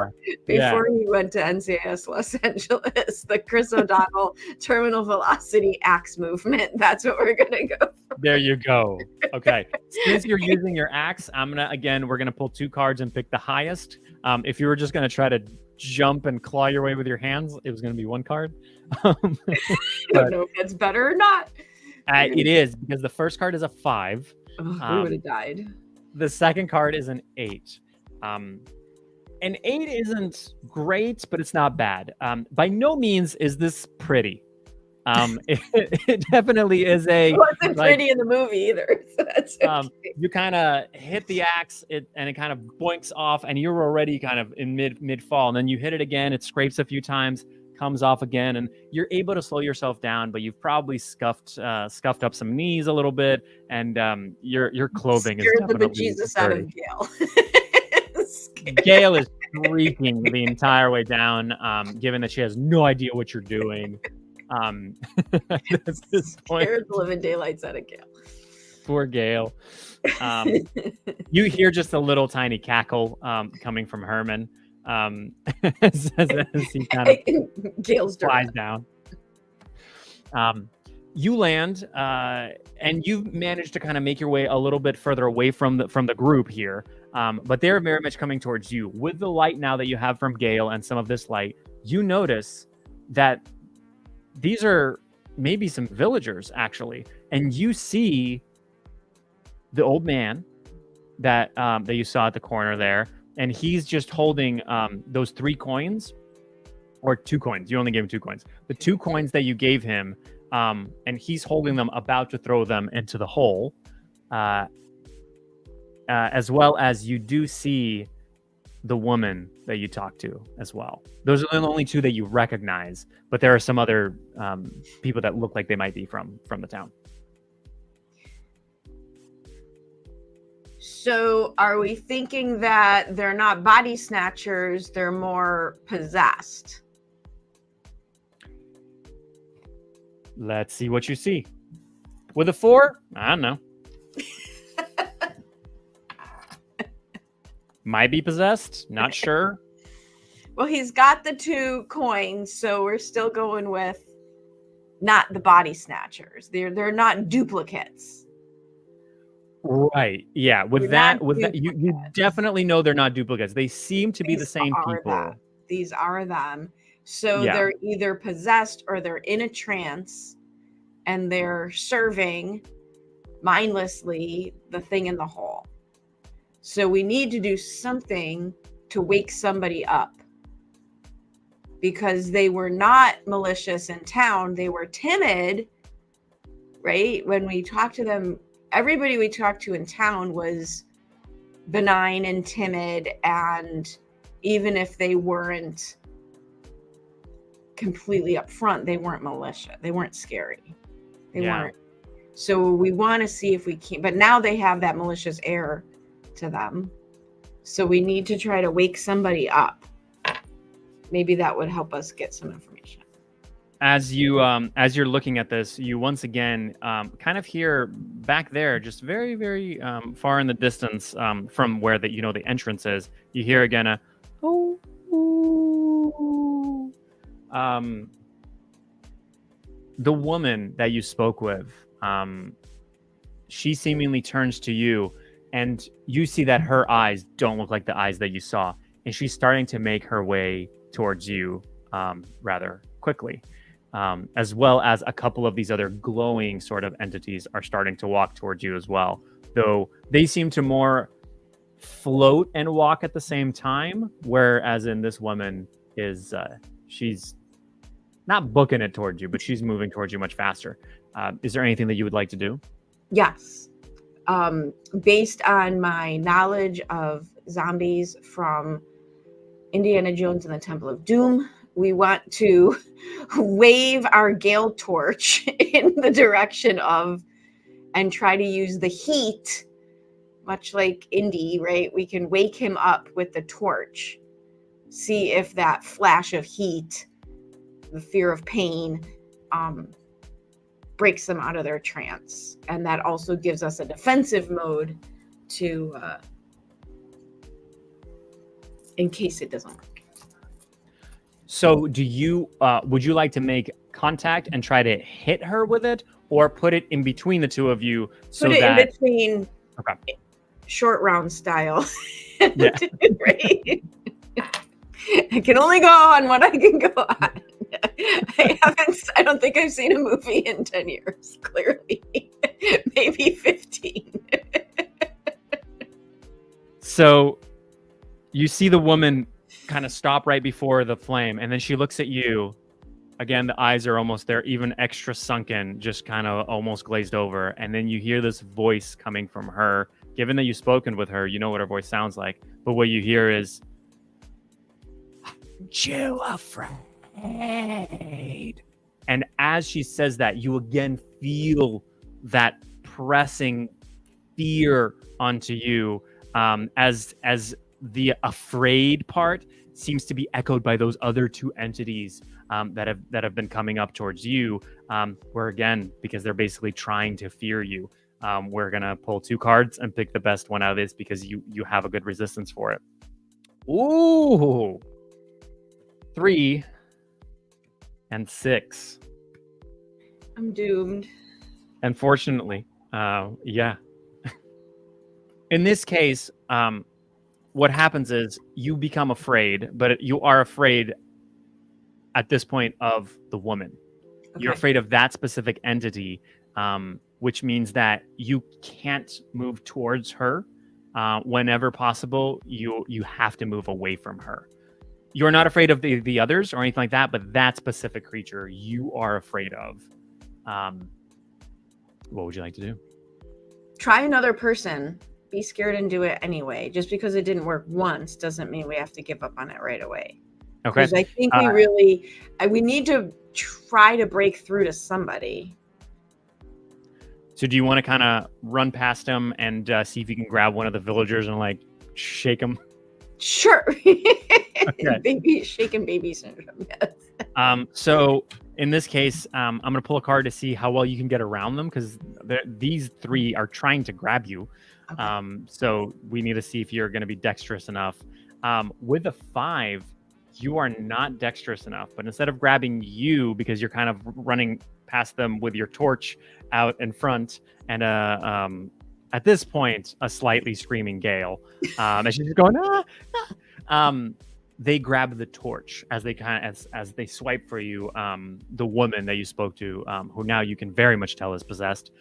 Before he went to NCIS Los Angeles, the Chris O'Donnell Terminal Velocity axe movement. That's what we're going to go for. There you go. Okay. Since you're using your axe, we're going to pull 2 cards and pick the highest. If you were just going to try to jump and claw your way with your hands, it was going to be 1 card. I don't know if that's better or not. It is, because the first card is a 5. We would have died. The second card is an 8. An 8 isn't great, but it's not bad. By no means is this pretty. It definitely is a. It wasn't pretty in the movie either. So that's okay. You kind of hit the axe, and it kind of boinks off, and you're already kind of in mid fall, and then you hit it again. It scrapes a few times, comes off again, and you're able to slow yourself down, but you've probably scuffed up some knees a little bit, and your clothing is definitely the bejesus out of Gail. Gail is shrieking the entire way down, given that she has no idea what you're doing. At this point, scared the living daylights out of Gail. Poor Gail. You hear just a little tiny cackle coming from Herman. As he kind of Gail's flies down. You land, and you manage to kind of make your way a little bit further away from the group here. But they're very much coming towards you. With the light now that you have from Gail and some of this light, you notice that these are maybe some villagers, actually. And you see the old man that you saw at the corner there. And he's just holding those 3 coins, or 2 coins. You only gave him 2 coins. The 2 coins that you gave him, and he's holding them, about to throw them into the hole. As well as you do see the woman that you talked to as well. Those are the only 2 that you recognize, but there are some other people that look like they might be from the town. So are we thinking that they're not body snatchers, they're more possessed? Let's see what you see. With a 4? I don't know. Might be possessed, not sure. Well, he's got the 2 coins, so we're still going with not the body snatchers. They're not duplicates. Right. Yeah. They're not With that, you duplicates. definitely know they're not duplicates. They seem to be the These same are them. people. These are them. So Yeah. they're either possessed or they're in a trance and they're serving mindlessly the thing in the hole. So we need to do something to wake somebody up because they were not malicious in town. They were timid, right? When we talked to them, everybody we talked to in town was benign and timid. And even if they weren't completely upfront, they weren't malicious. They weren't scary. They weren't. So we want to see if we can, but now they have that malicious air to them. So we need to try to wake somebody up. Maybe that would help us get some information. As you're looking at this, you once again kind of hear back there, just very, very far in the distance from where the the entrance is. You hear again a oh, ooh. The woman that you spoke with, she seemingly turns to you, and you see that her eyes don't look like the eyes that you saw, and she's starting to make her way towards you rather quickly. As well as a couple of these other glowing sort of entities are starting to walk towards you as well, though they seem to more float and walk at the same time, whereas in this woman is she's not booking it towards you, but she's moving towards you much faster. Is there anything that you would like to do? Yes. Based on my knowledge of zombies from Indiana Jones and the Temple of Doom, we want to wave our Gale torch in the direction of and try to use the heat, much like Indy, right? We can wake him up with the torch, see if that flash of heat, the fear of pain, breaks them out of their trance. And that also gives us a defensive mode to, in case it doesn't work. So do you would you like to make contact and try to hit her with it, or put it in between the two of you so Put it that in between, okay, short round style. Yeah. Right? I can only go on what I can go on. I don't think I've seen a movie in 10 years, clearly. Maybe 15. So you see the woman kind of stop right before the flame, and then she looks at you. Again, the eyes are almost there, even extra sunken, just kind of almost glazed over. And then you hear this voice coming from her. Given that you've spoken with her, you know what her voice sounds like. But what you hear is, "Aren't you afraid?" And as she says that, you again feel that pressing fear onto you, as the afraid part seems to be echoed by those other two entities that have been coming up towards you. Where again, because they're basically trying to fear you, we're gonna pull two cards and pick the best one out of this because you have a good resistance for it. Ooh, 3 and 6. I'm doomed. Unfortunately, yeah. In this case, what happens is you become afraid, but you are afraid at this point of the woman. Okay. You're afraid of that specific entity, which means that you can't move towards her. Whenever possible, you have to move away from her. You're not afraid of the others or anything like that, but that specific creature you are afraid of. What would you like to do? Try another person. Be scared and do it anyway. Just because it didn't work once doesn't mean we have to give up on it right away. Okay. Because I think we need to try to break through to somebody. So do you want to kind of run past him and see if you can grab one of the villagers and like shake him? Sure. Okay. Baby shaken baby syndrome. Yes. So in this case, I'm going to pull a card to see how well you can get around them because these three are trying to grab you. Okay. So we need to see if you're going to be dexterous enough. With a 5, you are not dexterous enough, but instead of grabbing you because you're kind of running past them with your torch out in front and at this point, a slightly screaming Gale, and she's just going, ah, ah. They grab the torch as they as they swipe for you. The woman that you spoke to, who now you can very much tell is possessed,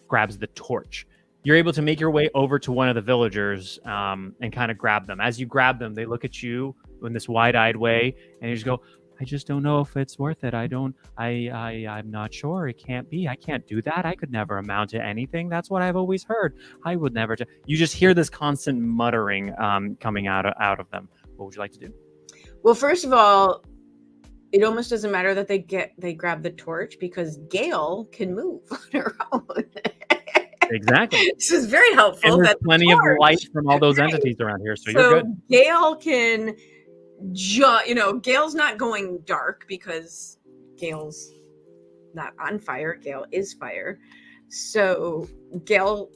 grabs the torch. You're able to make your way over to one of the villagers and kind of grab them. As you grab them, they look at you in this wide-eyed way, and you just go, I just don't know if it's worth it. I'm not sure. It can't be. I can't do that. I could never amount to anything. That's what I've always heard. I would never. You just hear this constant muttering coming out of them. What would you like to do? Well, first of all, it almost doesn't matter that they grab the torch because Gale can move on her own. Exactly. This is very helpful. And there's plenty of light from all those entities around here, so you're good. Gale can, Gale's not going dark because Gale's not on fire. Gale is fire. So Gale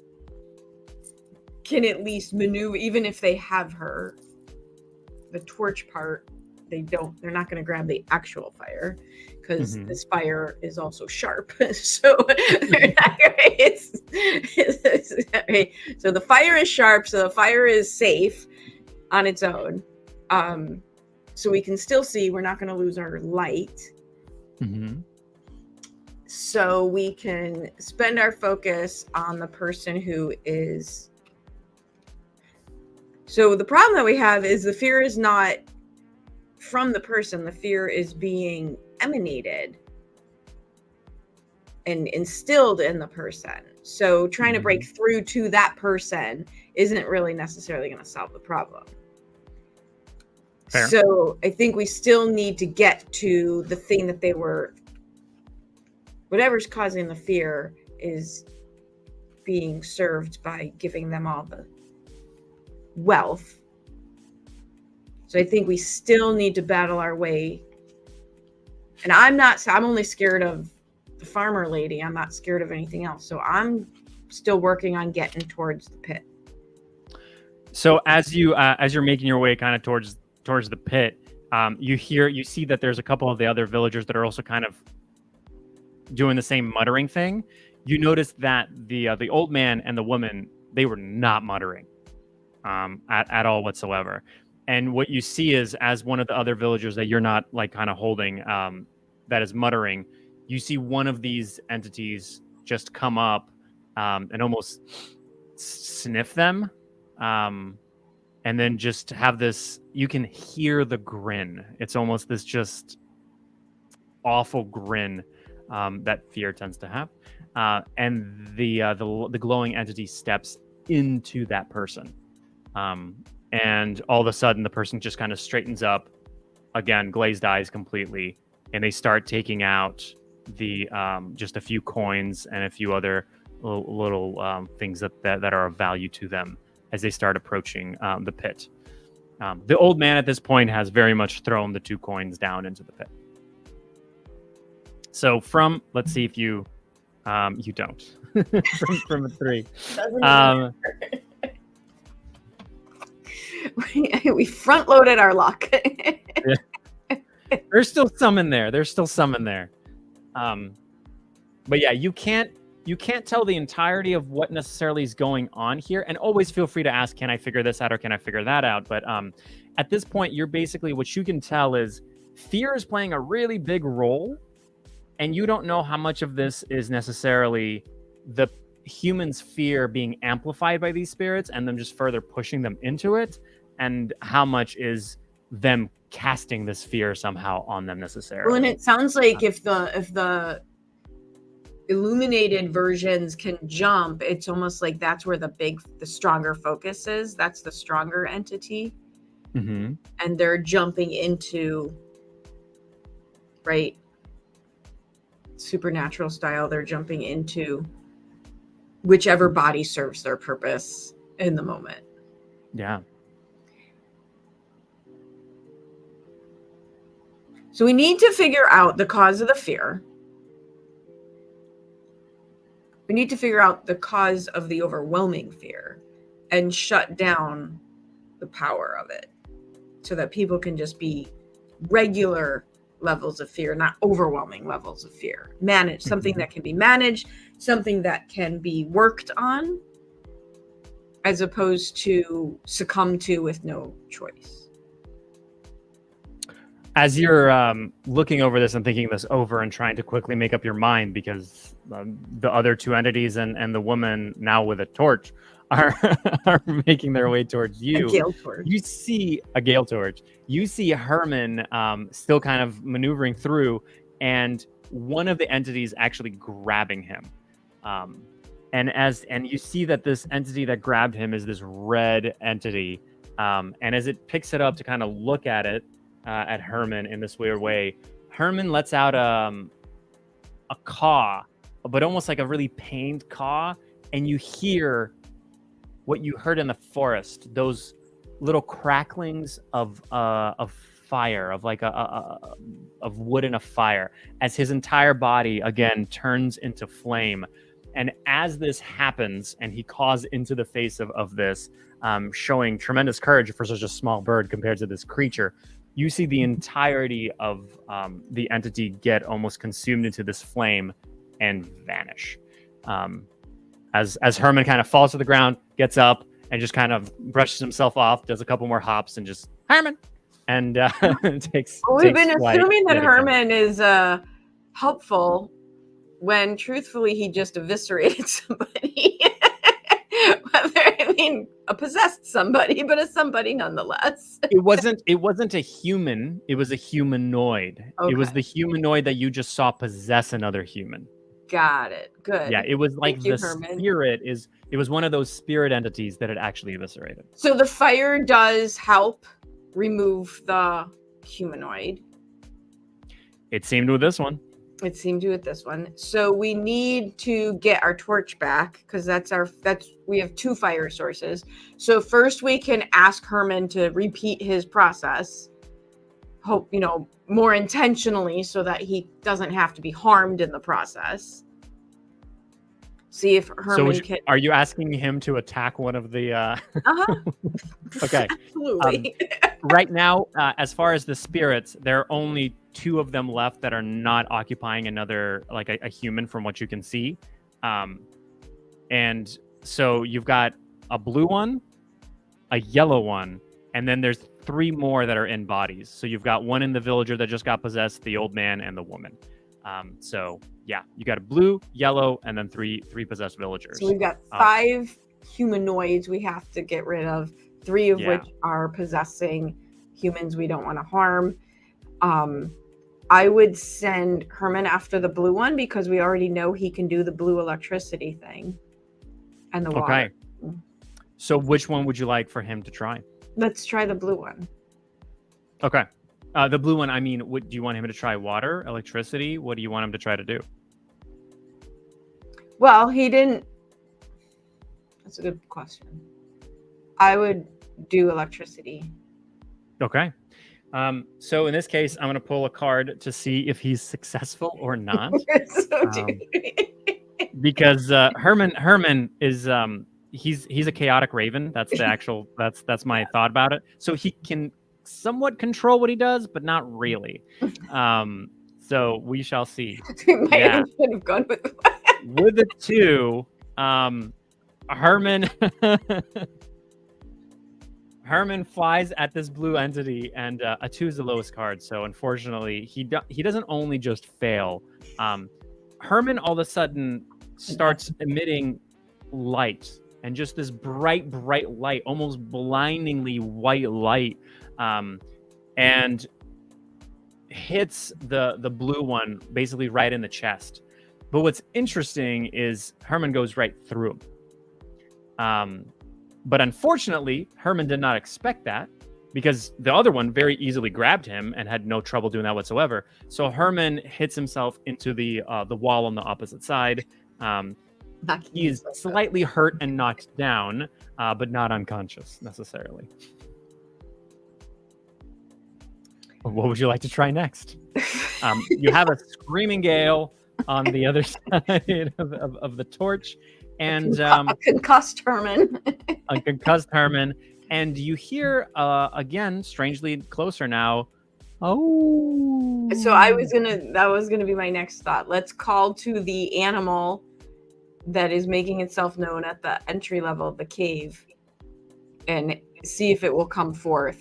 can at least maneuver, even if they have the torch part, they're not going to grab the actual fire because this fire is also sharp. So they're not, so the fire is sharp. So the fire is safe on its own. So we can still see, we're not going to lose our light. So we can spend our focus on the person who is. So the problem that we have is the fear is not from the person. The fear is being emanated and instilled in the person. So trying to break through to that person isn't really necessarily going to solve the problem. Fair. So I think we still need to get to the thing that whatever's causing the fear is being served by giving them all the wealth. So I think we still need to battle our way. And I'm only scared of the farmer lady. I'm not scared of anything else. So I'm still working on getting towards the pit. So as you're making your way kind of towards the pit, you see that there's a couple of the other villagers that are also kind of doing the same muttering thing. You notice that the old man and the woman, they were not muttering at all whatsoever. And what you see is, as one of the other villagers that you're not like kind of holding, that is muttering, you see one of these entities just come up and almost sniff them, and then just have this. You can hear the grin. It's almost this just awful grin that fear tends to have, and the glowing entity steps into that person. And all of a sudden, the person just kind of straightens up, again, glazed eyes completely, and they start taking out the just a few coins and a few other little things that are of value to them as they start approaching the pit. The old man at this point has very much thrown the 2 coins down into the pit. So let's see if you don't from a 3. We front loaded our luck. Yeah. There's still some in there. But yeah, you can't tell the entirety of what necessarily is going on here. And always feel free to ask, can I figure this out or can I figure that out? But at this point, you're basically, what you can tell is fear is playing a really big role. And you don't know how much of this is necessarily the humans' fear being amplified by these spirits and them just further pushing them into it, and how much is them casting this fear somehow on them necessarily. Well, and it sounds like if the illuminated versions can jump, it's almost like that's where the stronger focus is. That's the stronger entity. And they're jumping into, right, supernatural style, they're jumping into whichever body serves their purpose in the moment. Yeah. So we need to figure out the cause of the fear. We need to figure out the cause of the overwhelming fear and shut down the power of it so that people can just be regular levels of fear, not overwhelming levels of fear. Manage something that can be managed, something that can be worked on, as opposed to succumb to with no choice. As you're looking over this and thinking this over and trying to quickly make up your mind, because the other two entities and the woman now with a torch are are making their way towards you. A gale torch. You see a gale torch. You see Herman still kind of maneuvering through, and one of the entities actually grabbing him. And you see that this entity that grabbed him is this red entity. And as it picks it up to kind of look at it, at Herman in this weird way, Herman lets out a caw, but almost like a really pained caw, and you hear what you heard in the forest, those little cracklings of fire, of like of wood in a fire, as his entire body again turns into flame. And as this happens and he caws into the face of this, showing tremendous courage for such a small bird compared to this creature, you see the entirety of the entity get almost consumed into this flame and vanish. As Herman kind of falls to the ground, gets up, and just kind of brushes himself off, does a couple more hops, and just, Herman! And takes. Well, we've been flight assuming that yet again. Herman is helpful when truthfully he just eviscerated somebody. A possessed somebody, but a somebody nonetheless. It wasn't a human, it was a humanoid. Okay. It was the humanoid that you just saw possess another human. Got it. Good. Yeah, it was like Thank you, the Herman. spirit is, it was one of those spirit entities that it actually eviscerated. So the fire does help remove the humanoid. It seemed with this one. It seemed to with this one. So we need to get our torch back because we have two fire sources. So first we can ask Herman to repeat his process. Hope, more intentionally so that he doesn't have to be harmed in the process. See if Herman can. Are you asking him to attack one of the Okay. Absolutely. Right now, as far as the spirits, there are only two of them left that are not occupying another, like a human from what you can see. And so you've got a blue one, a yellow one, and then there's three more that are in bodies. So you've got one in the villager that just got possessed, the old man, and the woman. So yeah, you got a blue, yellow, and then three possessed villagers. So we've got 5 humanoids we have to get rid of, 3 of which are possessing humans we don't want to harm. I would send Herman after the blue one because we already know he can do the blue electricity thing and the water. Okay. So which one would you like for him to try? Let's try the blue one. Okay. The blue one, I mean, do you want him to try water, electricity? What do you want him to try to do? Well, he didn't. That's a good question. I would do electricity. Okay. So in this case, I'm going to pull a card to see if he's successful or not. Because Herman is he's a chaotic raven. That's the actual that's my thought about it. So he can somewhat control what he does, but not really. So we shall see. We might have gone with the 2, Herman flies at this blue entity, and a 2 is the lowest card. So unfortunately, he doesn't only just fail. Herman all of a sudden starts emitting light, and just this bright light, almost blindingly white light, and hits the blue one basically right in the chest. But what's interesting is Herman goes right through him. But unfortunately, Herman did not expect that, because the other one very easily grabbed him and had no trouble doing that whatsoever. So Herman hits himself into the wall on the opposite side. He is slightly hurt and knocked down, but not unconscious necessarily. What would you like to try next? You have a screaming gale on the other side of the torch, and a concussed Herman. A concussed Herman, and you hear again, strangely closer now. Oh. So that was gonna be my next thought. Let's call to the animal that is making itself known at the entry level of the cave and see if it will come forth.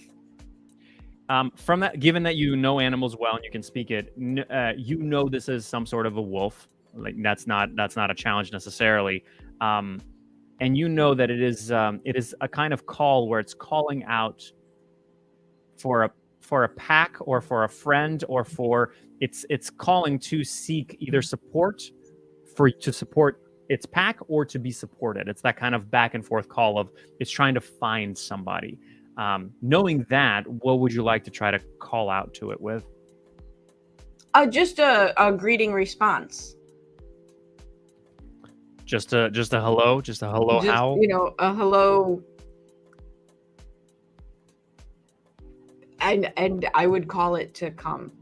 From that, given that you know animals well and you can speak it, you know this is some sort of a wolf. Like that's not a challenge necessarily, and you know that it is a kind of call where it's calling out for a pack or for a friend or for it's calling to seek either support to support its pack or to be supported. It's that kind of back and forth call of it's trying to find somebody. Knowing that, what would you like to try to call out to it with? Just a greeting response. Just a hello, just a hello Just, howl. A hello. And I would call it to come.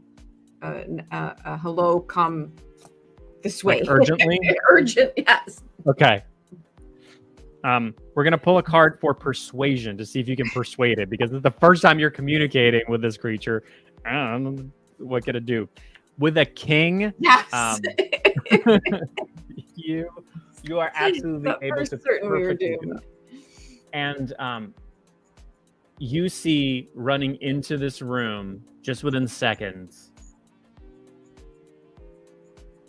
A hello, come this way. Like urgently? Urgent, yes. Okay. We're gonna pull a card for persuasion to see if you can persuade it, because it's the first time you're communicating with this creature. I don't know what can it do. With a king, yes. you are absolutely able to perfectly do that. And you see running into this room just within seconds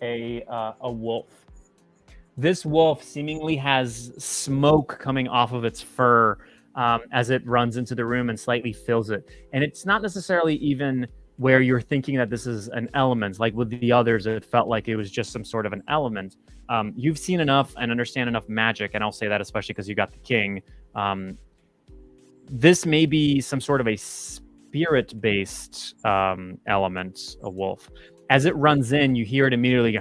a wolf. This wolf seemingly has smoke coming off of its fur as it runs into the room and slightly fills it. And it's not necessarily even where you're thinking that this is an element. Like with the others, it felt like it was just some sort of an element. You've seen enough and understand enough magic, and I'll say that especially because you got the king. This may be some sort of a spirit-based element, a wolf. As it runs in, you hear it immediately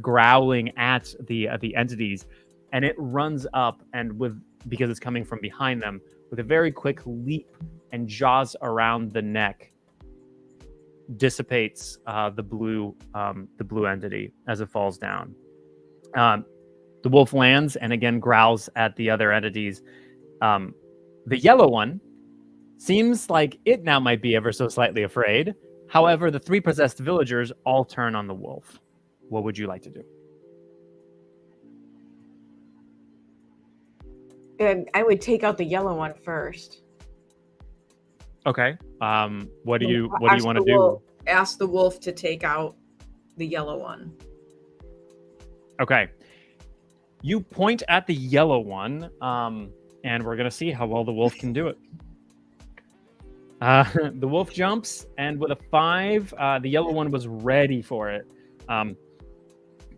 growling at the entities, and it runs up and because it's coming from behind them, with a very quick leap and jaws around the neck, dissipates the blue entity as it falls down. The wolf lands and again growls at the other entities. The yellow one seems like it now might be ever so slightly afraid. However, the 3 possessed villagers all turn on the wolf. What would you like to do? And I would take out the yellow one first. Okay. What do you want to do? Ask the wolf to take out the yellow one. Okay. You point at the yellow one, and we're gonna see how well the wolf can do it. The wolf jumps, and with a 5, the yellow one was ready for it. And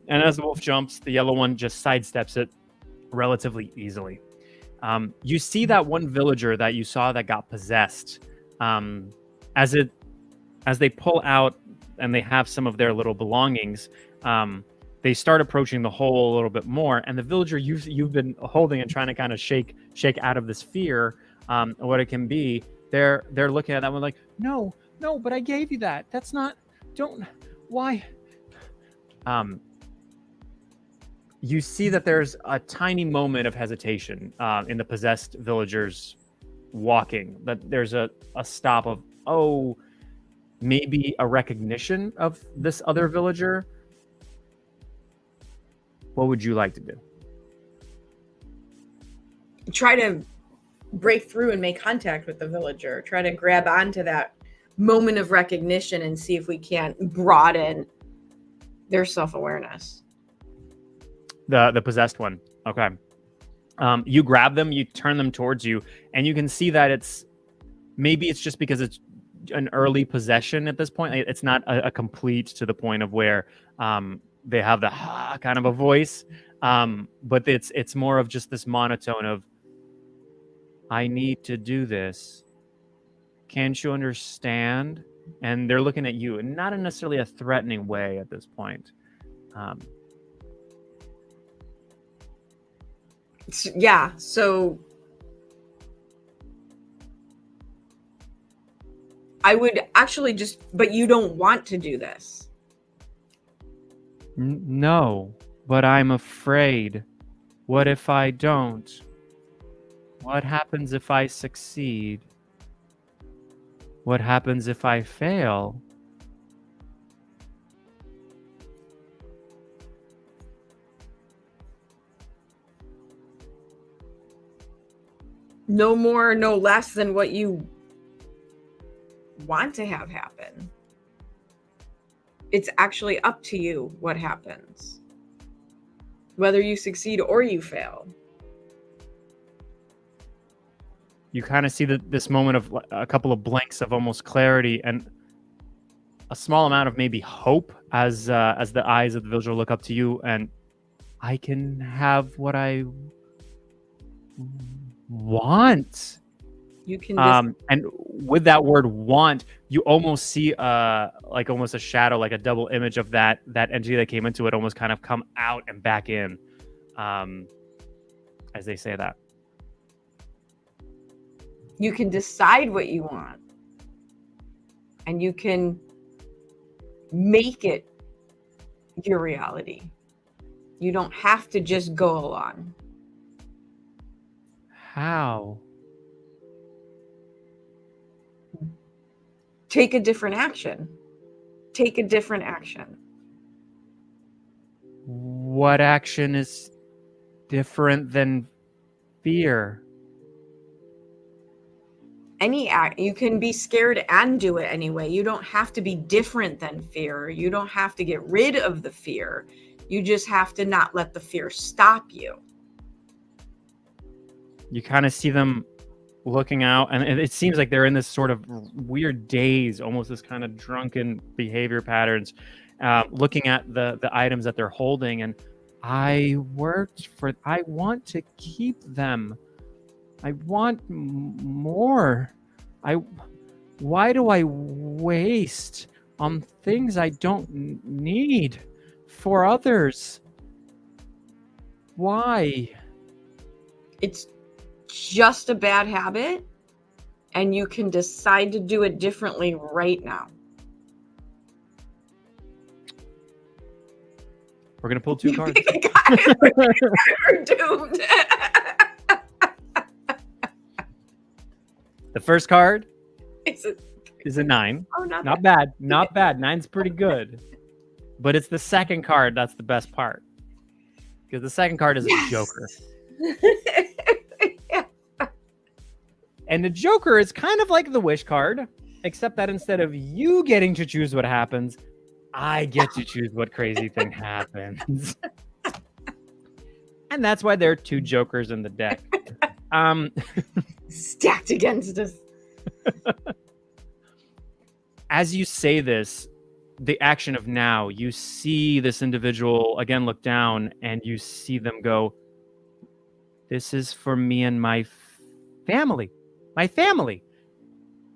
as the wolf jumps, the yellow one just sidesteps it relatively easily. You see that one villager that you saw that got possessed. As they pull out and they have some of their little belongings, they start approaching the hole a little bit more. And the villager you've been holding and trying to kind of shake out of this fear, what it can be. They're looking at that one like, no, but I gave you that. That's not. Don't. Why? You see that there's a tiny moment of hesitation in the possessed villagers walking. That there's a stop of, oh, maybe a recognition of this other villager. What would you like to do? Try to break through and make contact with the villager. Try to grab onto that moment of recognition and see if we can't broaden their self-awareness. The possessed one. Okay. You grab them, you turn them towards you, and you can see that it's just because it's an early possession at this point. It's not a complete to the point of where they have the kind of a voice, but it's more of just this monotone of, I need to do this. Can't you understand? And they're looking at you, and not in necessarily a threatening way at this point. Yeah, so I would actually but you don't want to do this. No, but I'm afraid. What if I don't? What happens if I succeed? What happens if I fail? no more, no less than what you want to have happen. It's actually up to you what happens, whether you succeed or you fail. You kind of see this moment of a couple of blinks of almost clarity and a small amount of maybe hope as the eyes of the villager look up to you, and I can have what I want. You can And with that word want, you almost see like almost a shadow, like a double image of that entity that came into it almost kind of come out and back in as they say that. You can decide what you want, and you can make it your reality. You don't have to just go along. How? Take a different action. Take a different action. What action is different than fear? Any act, you can be scared and do it anyway. You don't have to be different than fear. You don't have to get rid of the fear. You just have to not let the fear stop you. You kind of see them looking out, and it seems like they're in this sort of weird daze, almost this kind of drunken behavior patterns, looking at the items that they're holding. And I want to keep them. I want more. Why do I waste on things I don't need for others? Why? It's just a bad habit, and you can decide to do it differently right now. We're gonna pull 2 cards. We're doomed. The first card It's a, is a 9. oh, not Not bad. Not bad. 9's pretty good. But it's the second card that's the best part. Because the second card is a Joker. And the Joker is kind of like the wish card, except that instead of you getting to choose what happens, I get to choose what crazy thing happens. And that's why there are 2 Jokers in the deck. Stacked against us. As you say this, the action of now, you see this individual again look down, and you see them go, "This is for me and my family. My family."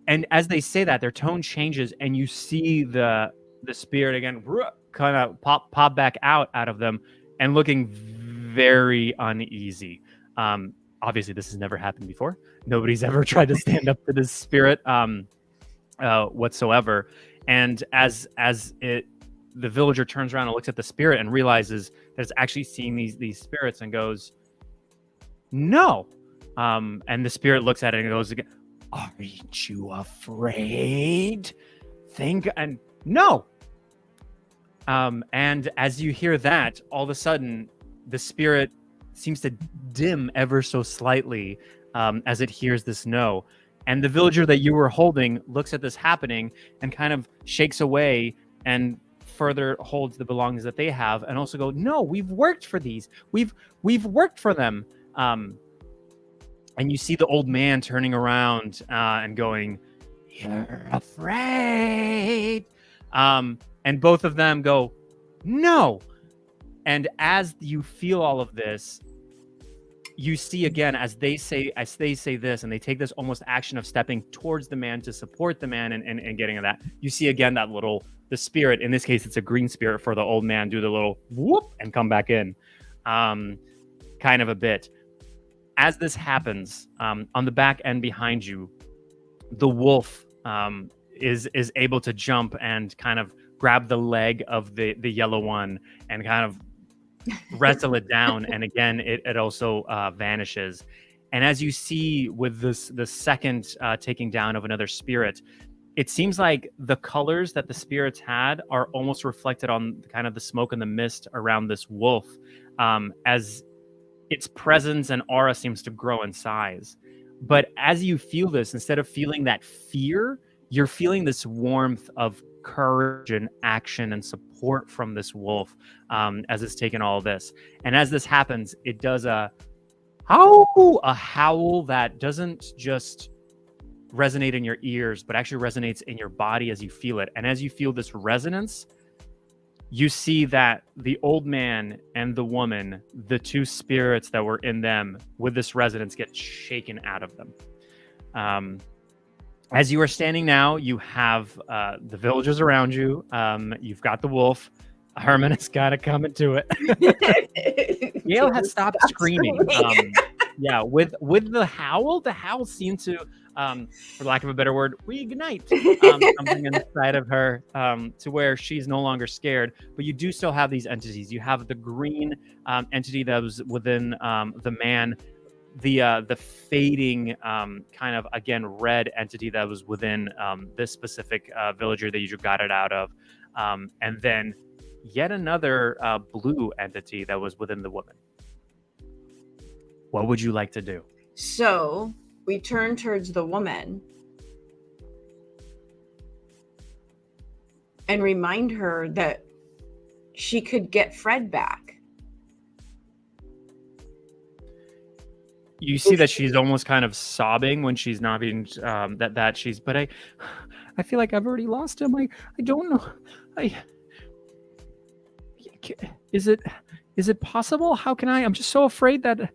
And as they say that, their tone changes, and you see the spirit again kind of pop back out of them, and looking very uneasy. Obviously, this has never happened before. Nobody's ever tried to stand up to this spirit whatsoever. And as the villager turns around and looks at the spirit and realizes that it's actually seeing these spirits and goes, "No." And the spirit looks at it and goes again, "Aren't you afraid? And no." And as you hear that, all of a sudden, the spirit seems to dim ever so slightly as it hears this no. And the villager that you were holding looks at this happening and kind of shakes away and further holds the belongings that they have, and also go, "No, we've worked for these. We've worked for them." And you see the old man turning around and going, "You're afraid." And both of them go, "No." And as you feel all of this, you see again as they say this, and they take this almost action of stepping towards the man to support the man and getting that. You see again that the spirit, in this case it's a green spirit for the old man, do the little whoop and come back in, kind of a bit. As this happens, on the back end behind you, the wolf is able to jump and kind of grab the leg of the yellow one and kind of wrestle it down, and again it also vanishes. And as you see with the second taking down of another spirit, it seems like the colors that the spirits had are almost reflected on kind of the smoke and the mist around this wolf, as its presence and aura seems to grow in size. But as you feel this, instead of feeling that fear, you're feeling this warmth of courage and action and support from this wolf, as it's taken all this. And as this happens, it does a howl that doesn't just resonate in your ears, but actually resonates in your body as you feel it. And as you feel this resonance, you see that the old man and the woman, the two spirits that were in them with this resonance, get shaken out of them. As you are standing now, you have the villagers around you. You've got the wolf. Herman has got to come into it. Gail has stopped screaming. Yeah, with the howl seemed to, for lack of a better word, reignite something inside of her, to where she's no longer scared. But you do still have these entities. You have the green entity that was within the man, the fading kind of, again, red entity that was within this specific villager that you got it out of, and then yet another blue entity that was within the woman. What would you like to do? So we turn towards the woman and remind her that she could get Fred back. You see that she's almost kind of sobbing when she's not being that she's, but I feel like I've already lost him. I don't know. Is it possible? How can I'm just so afraid that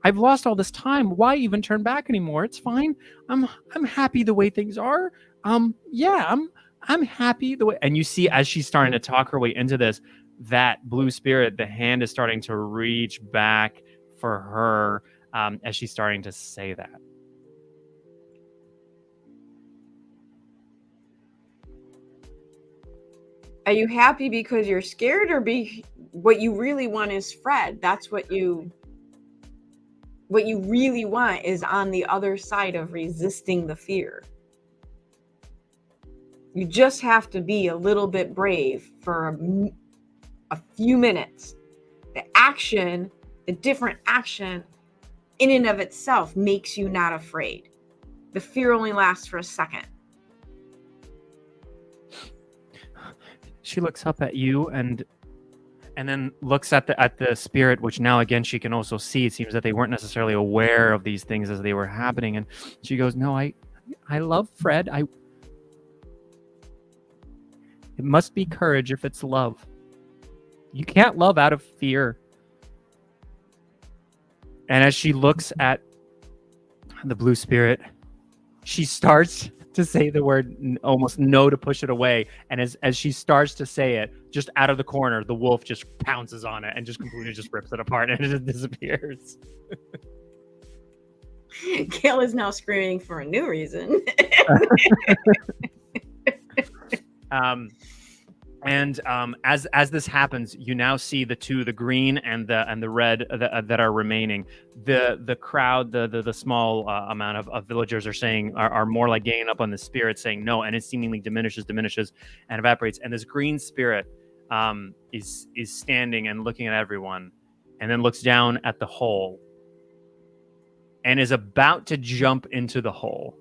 I've lost all this time. Why even turn back anymore? It's fine. I'm happy the way things are. Yeah, I'm happy the way. And you see, as she's starting to talk her way into this, that blue spirit, the hand is starting to reach back for her, as she's starting to say that. Are you happy because you're scared, or what you really want is Fred? That's what you really want, is on the other side of resisting the fear. You just have to be a little bit brave for a few minutes. The different action in and of itself makes you not afraid. The fear only lasts for a second. She looks up at you and then looks at the spirit, which now again she can also see. It seems that they weren't necessarily aware of these things as they were happening, and she goes, "No, I love Fred. It must be courage if it's love. You can't love out of fear." And as she looks at the blue spirit, she starts to say the word almost no to push it away. And as she starts to say it, just out of the corner, the wolf just pounces on it and just completely just rips it apart, and it just disappears. Gail is now screaming for a new reason. As this happens, you now see the green and the red that are remaining. The crowd, the small amount of villagers are more like ganging up on the spirit, saying no, and it seemingly diminishes and evaporates. And this green spirit is standing and looking at everyone, and then looks down at the hole and is about to jump into the hole.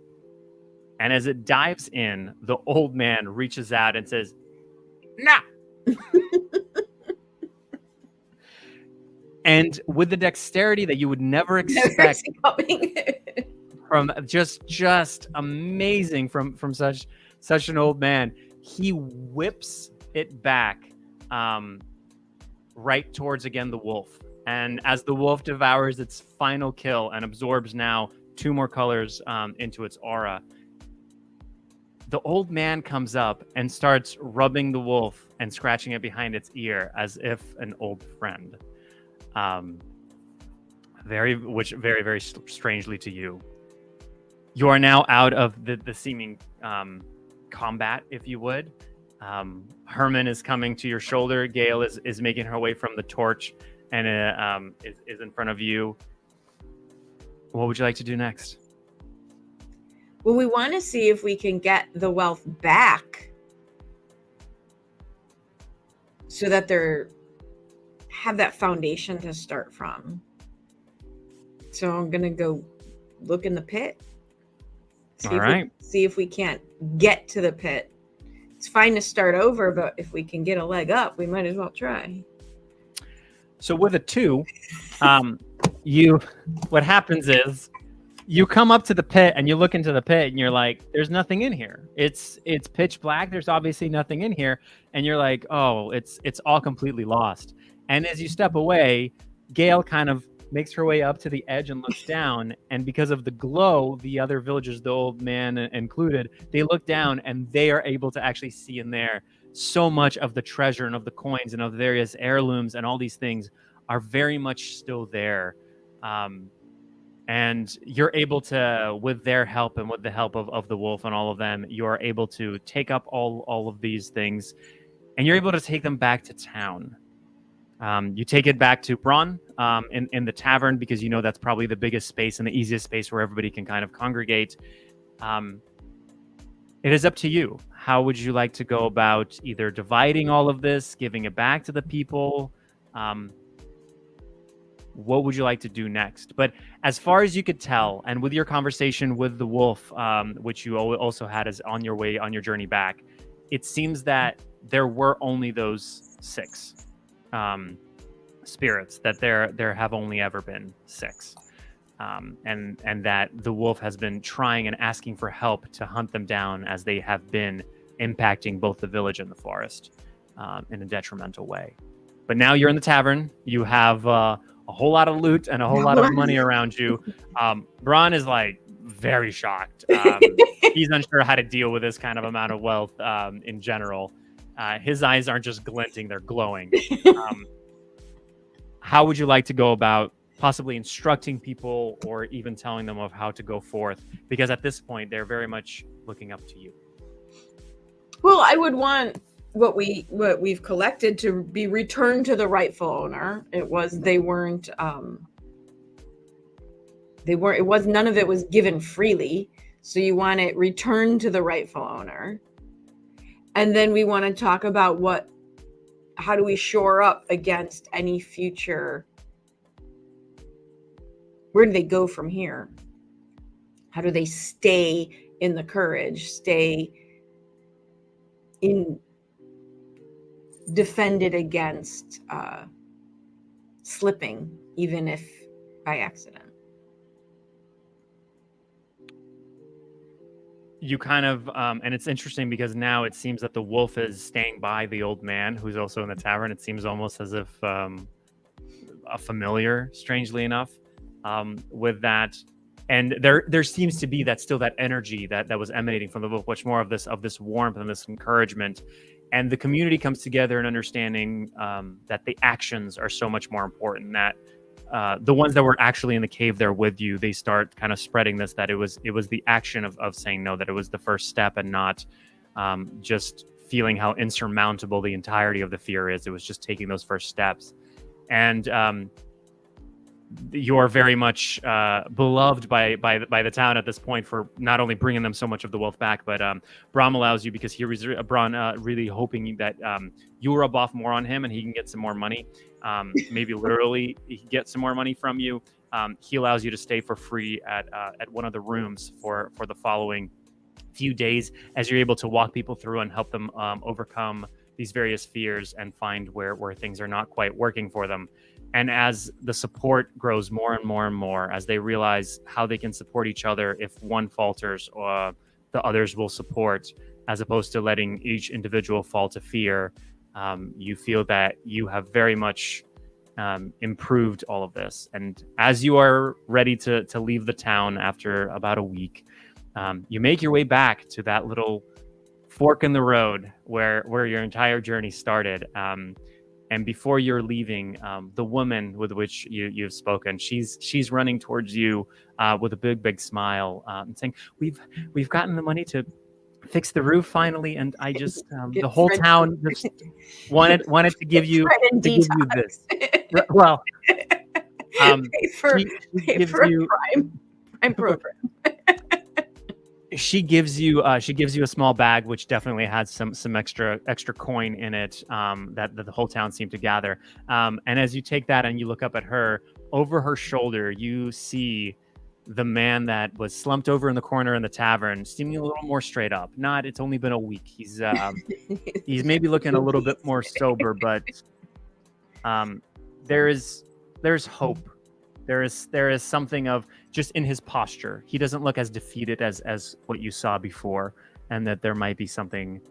And as it dives in, the old man reaches out and says, "Nah." And with the dexterity that you would never expect from just amazing from such an old man, he whips it back right towards again the wolf. And as the wolf devours its final kill and absorbs now 2 more colors into its aura, the old man comes up and starts rubbing the wolf and scratching it behind its ear as if an old friend. Very, very strangely to you. You are now out of the seeming combat, if you would. Herman is coming to your shoulder. Gail is making her way from the torch and is in front of you. What would you like to do next? Well, we want to see if we can get the wealth back so that they have that foundation to start from. So I'm going to go look in the pit. All right. See if we can't get to the pit. It's fine to start over, but if we can get a leg up, we might as well try. So with a 2, what happens is you come up to the pit and you look into the pit and you're like, there's nothing in here. It's pitch black. There's obviously nothing in here. And you're like, oh, it's all completely lost. And as you step away, Gail kind of makes her way up to the edge and looks down. And because of the glow, the other villagers, the old man included, they look down and they are able to actually see in there so much of the treasure and of the coins and of the various heirlooms and all these things are very much still there. And you're able to, with their help and with the help of the wolf and all of them, you're able to take up all of these things, and you're able to take them back to town. You take it back to Bron in the tavern, because you know that's probably the biggest space and the easiest space where everybody can kind of congregate. It is up to you. How would you like to go about either dividing all of this, giving it back to the people? What would you like to do next? But as far as you could tell, and with your conversation with the wolf, which you also had as on your journey back, it seems that there were only those 6 spirits, that there have only ever been 6. And that the wolf has been trying and asking for help to hunt them down, as they have been impacting both the village and the forest in a detrimental way. But now you're in the tavern. You have a whole lot of loot and a whole lot of money around you. Bron is like very shocked. He's unsure how to deal with this kind of amount of wealth in general. His eyes aren't just glinting, they're glowing. How would you like to go about possibly instructing people or even telling them of how to go forth? Because at this point, they're very much looking up to you. Well, I would want what we've collected to be returned to the rightful owner. It was none of it was given freely. So you want it returned to the rightful owner. And then we want to talk about how do we shore up against any future? Where do they go from here? How do they stay in the courage, stay in defended against slipping, even if by accident? You kind of, and it's interesting because now it seems that the wolf is staying by the old man who's also in the tavern. It seems almost as if a familiar, strangely enough, with that. And there seems to be that energy that was emanating from the wolf, much more of this warmth and this encouragement. And the community comes together in understanding that the actions are so much more important, that the ones that were actually in the cave there with you, they start kind of spreading this, that it was the action of saying no, that it was the first step, and not just feeling how insurmountable the entirety of the fear is. It was just taking those first steps. And you're very much beloved by the town at this point for not only bringing them so much of the wealth back, but Brom allows you, because he was really hoping that you rub off more on him and he can get some more money. Maybe literally he can get some more money from you. He allows you to stay for free at one of the rooms for the following few days, as you're able to walk people through and help them overcome these various fears and find where things are not quite working for them. And as the support grows more and more and more, as they realize how they can support each other, if one falters, the others will support, as opposed to letting each individual fall to fear, you feel that you have very much improved all of this. And as you are ready to leave the town after about a week, you make your way back to that little fork in the road where your entire journey started. And before you're leaving, the woman with which you've spoken, she's running towards you with a big smile, and saying, "We've gotten the money to fix the roof finally, and I just the whole town just wanted to give you this." Well, pay for a prime program. She gives you a small bag, which definitely has some extra coin in it, that the whole town seemed to gather. And as you take that and you look up at her, over her shoulder, you see the man that was slumped over in the corner in the tavern, seeming a little more straight up. Not, it's only been a week. He's maybe looking a little bit more sober, but there's hope. There is something of just in his posture. He doesn't look as defeated as what you saw before, and that there might be something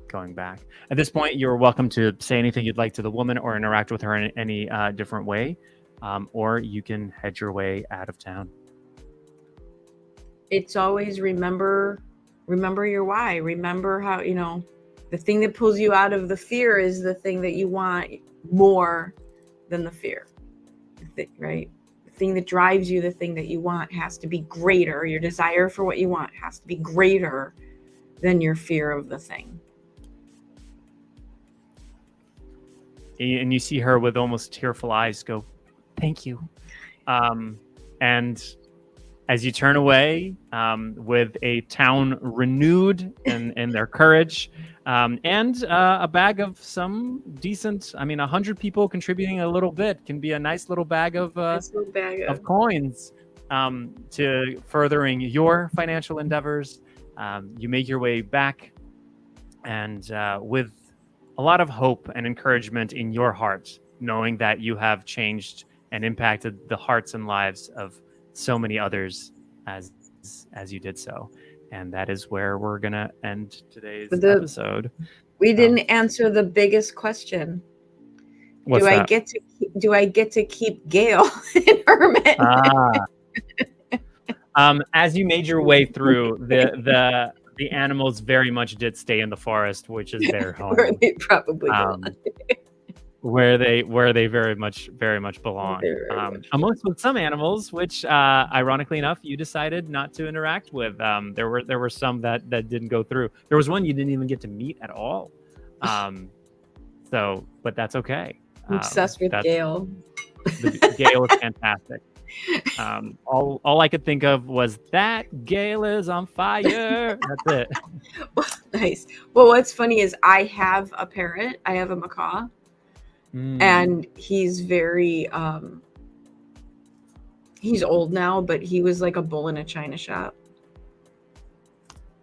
going back. At this point, you're welcome to say anything you'd like to the woman or interact with her in any different way, or you can head your way out of town. It's always remember your why. Remember how, the thing that pulls you out of the fear is the thing that you want more than the fear, right? The thing that drives you, the thing that you want has to be greater. Your desire for what you want has to be greater than your fear of the thing. And you see her with almost tearful eyes go, "Thank you." And as you turn away, with a town renewed in their courage, and a bag of some decent, 100 people contributing a little bit can be a nice little bag of coins to furthering your financial endeavors. You make your way back, and with a lot of hope and encouragement in your heart, knowing that you have changed and impacted the hearts and lives of so many others as you did so. And that is where we're gonna end today's episode. We didn't answer the biggest question. What's that? Do I get to keep Gale and Herman? As you made your way through, the animals very much did stay in the forest, which is their home. Where they probably belong. where they very much belong. Amongst with some animals, which ironically enough, you decided not to interact with. There were some that didn't go through. There was one you didn't even get to meet at all. But that's okay. I'm obsessed with Gale. Gale is fantastic. All I could think of was that Gale is on fire. That's it. Nice. Well, what's funny is I have a parrot. I have a macaw. And he's very he's old now, but he was like a bull in a china shop.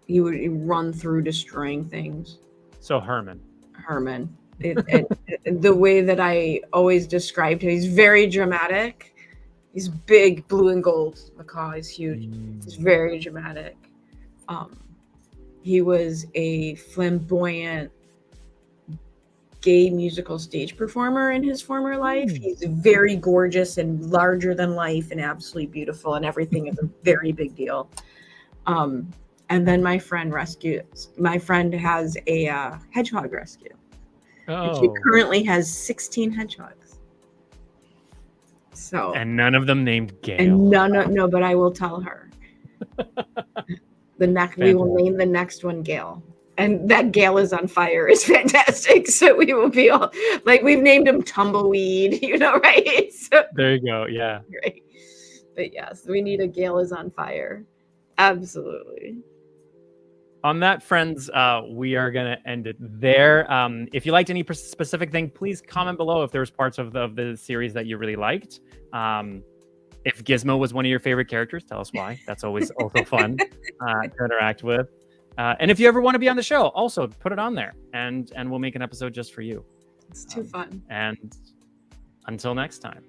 He would run through destroying things. So Herman. The way that I always described him, he's very dramatic. He's big, blue and gold. Macaw is huge. He's very dramatic. He was a flamboyant gay musical stage performer in his former life. He's very gorgeous and larger than life and absolutely beautiful, and everything is a very big deal. And then my friend has a hedgehog rescue. And she currently has 16 hedgehogs. So, and none of them named Gale. And no, but I will tell her. We will name the next one Gale. And that Gale is on fire is fantastic. So we will be all like, we've named him Tumbleweed, right? So, there you go. Yeah. Right. But yes, we need a Gale is on fire. Absolutely. On that, friends, we are going to end it there. If you liked any specific thing, please comment below if there's parts of the series that you really liked. If Gizmo was one of your favorite characters, tell us why. That's always also fun to interact with. And if you ever want to be on the show, also put it on there, and we'll make an episode just for you. It's too fun. And until next time.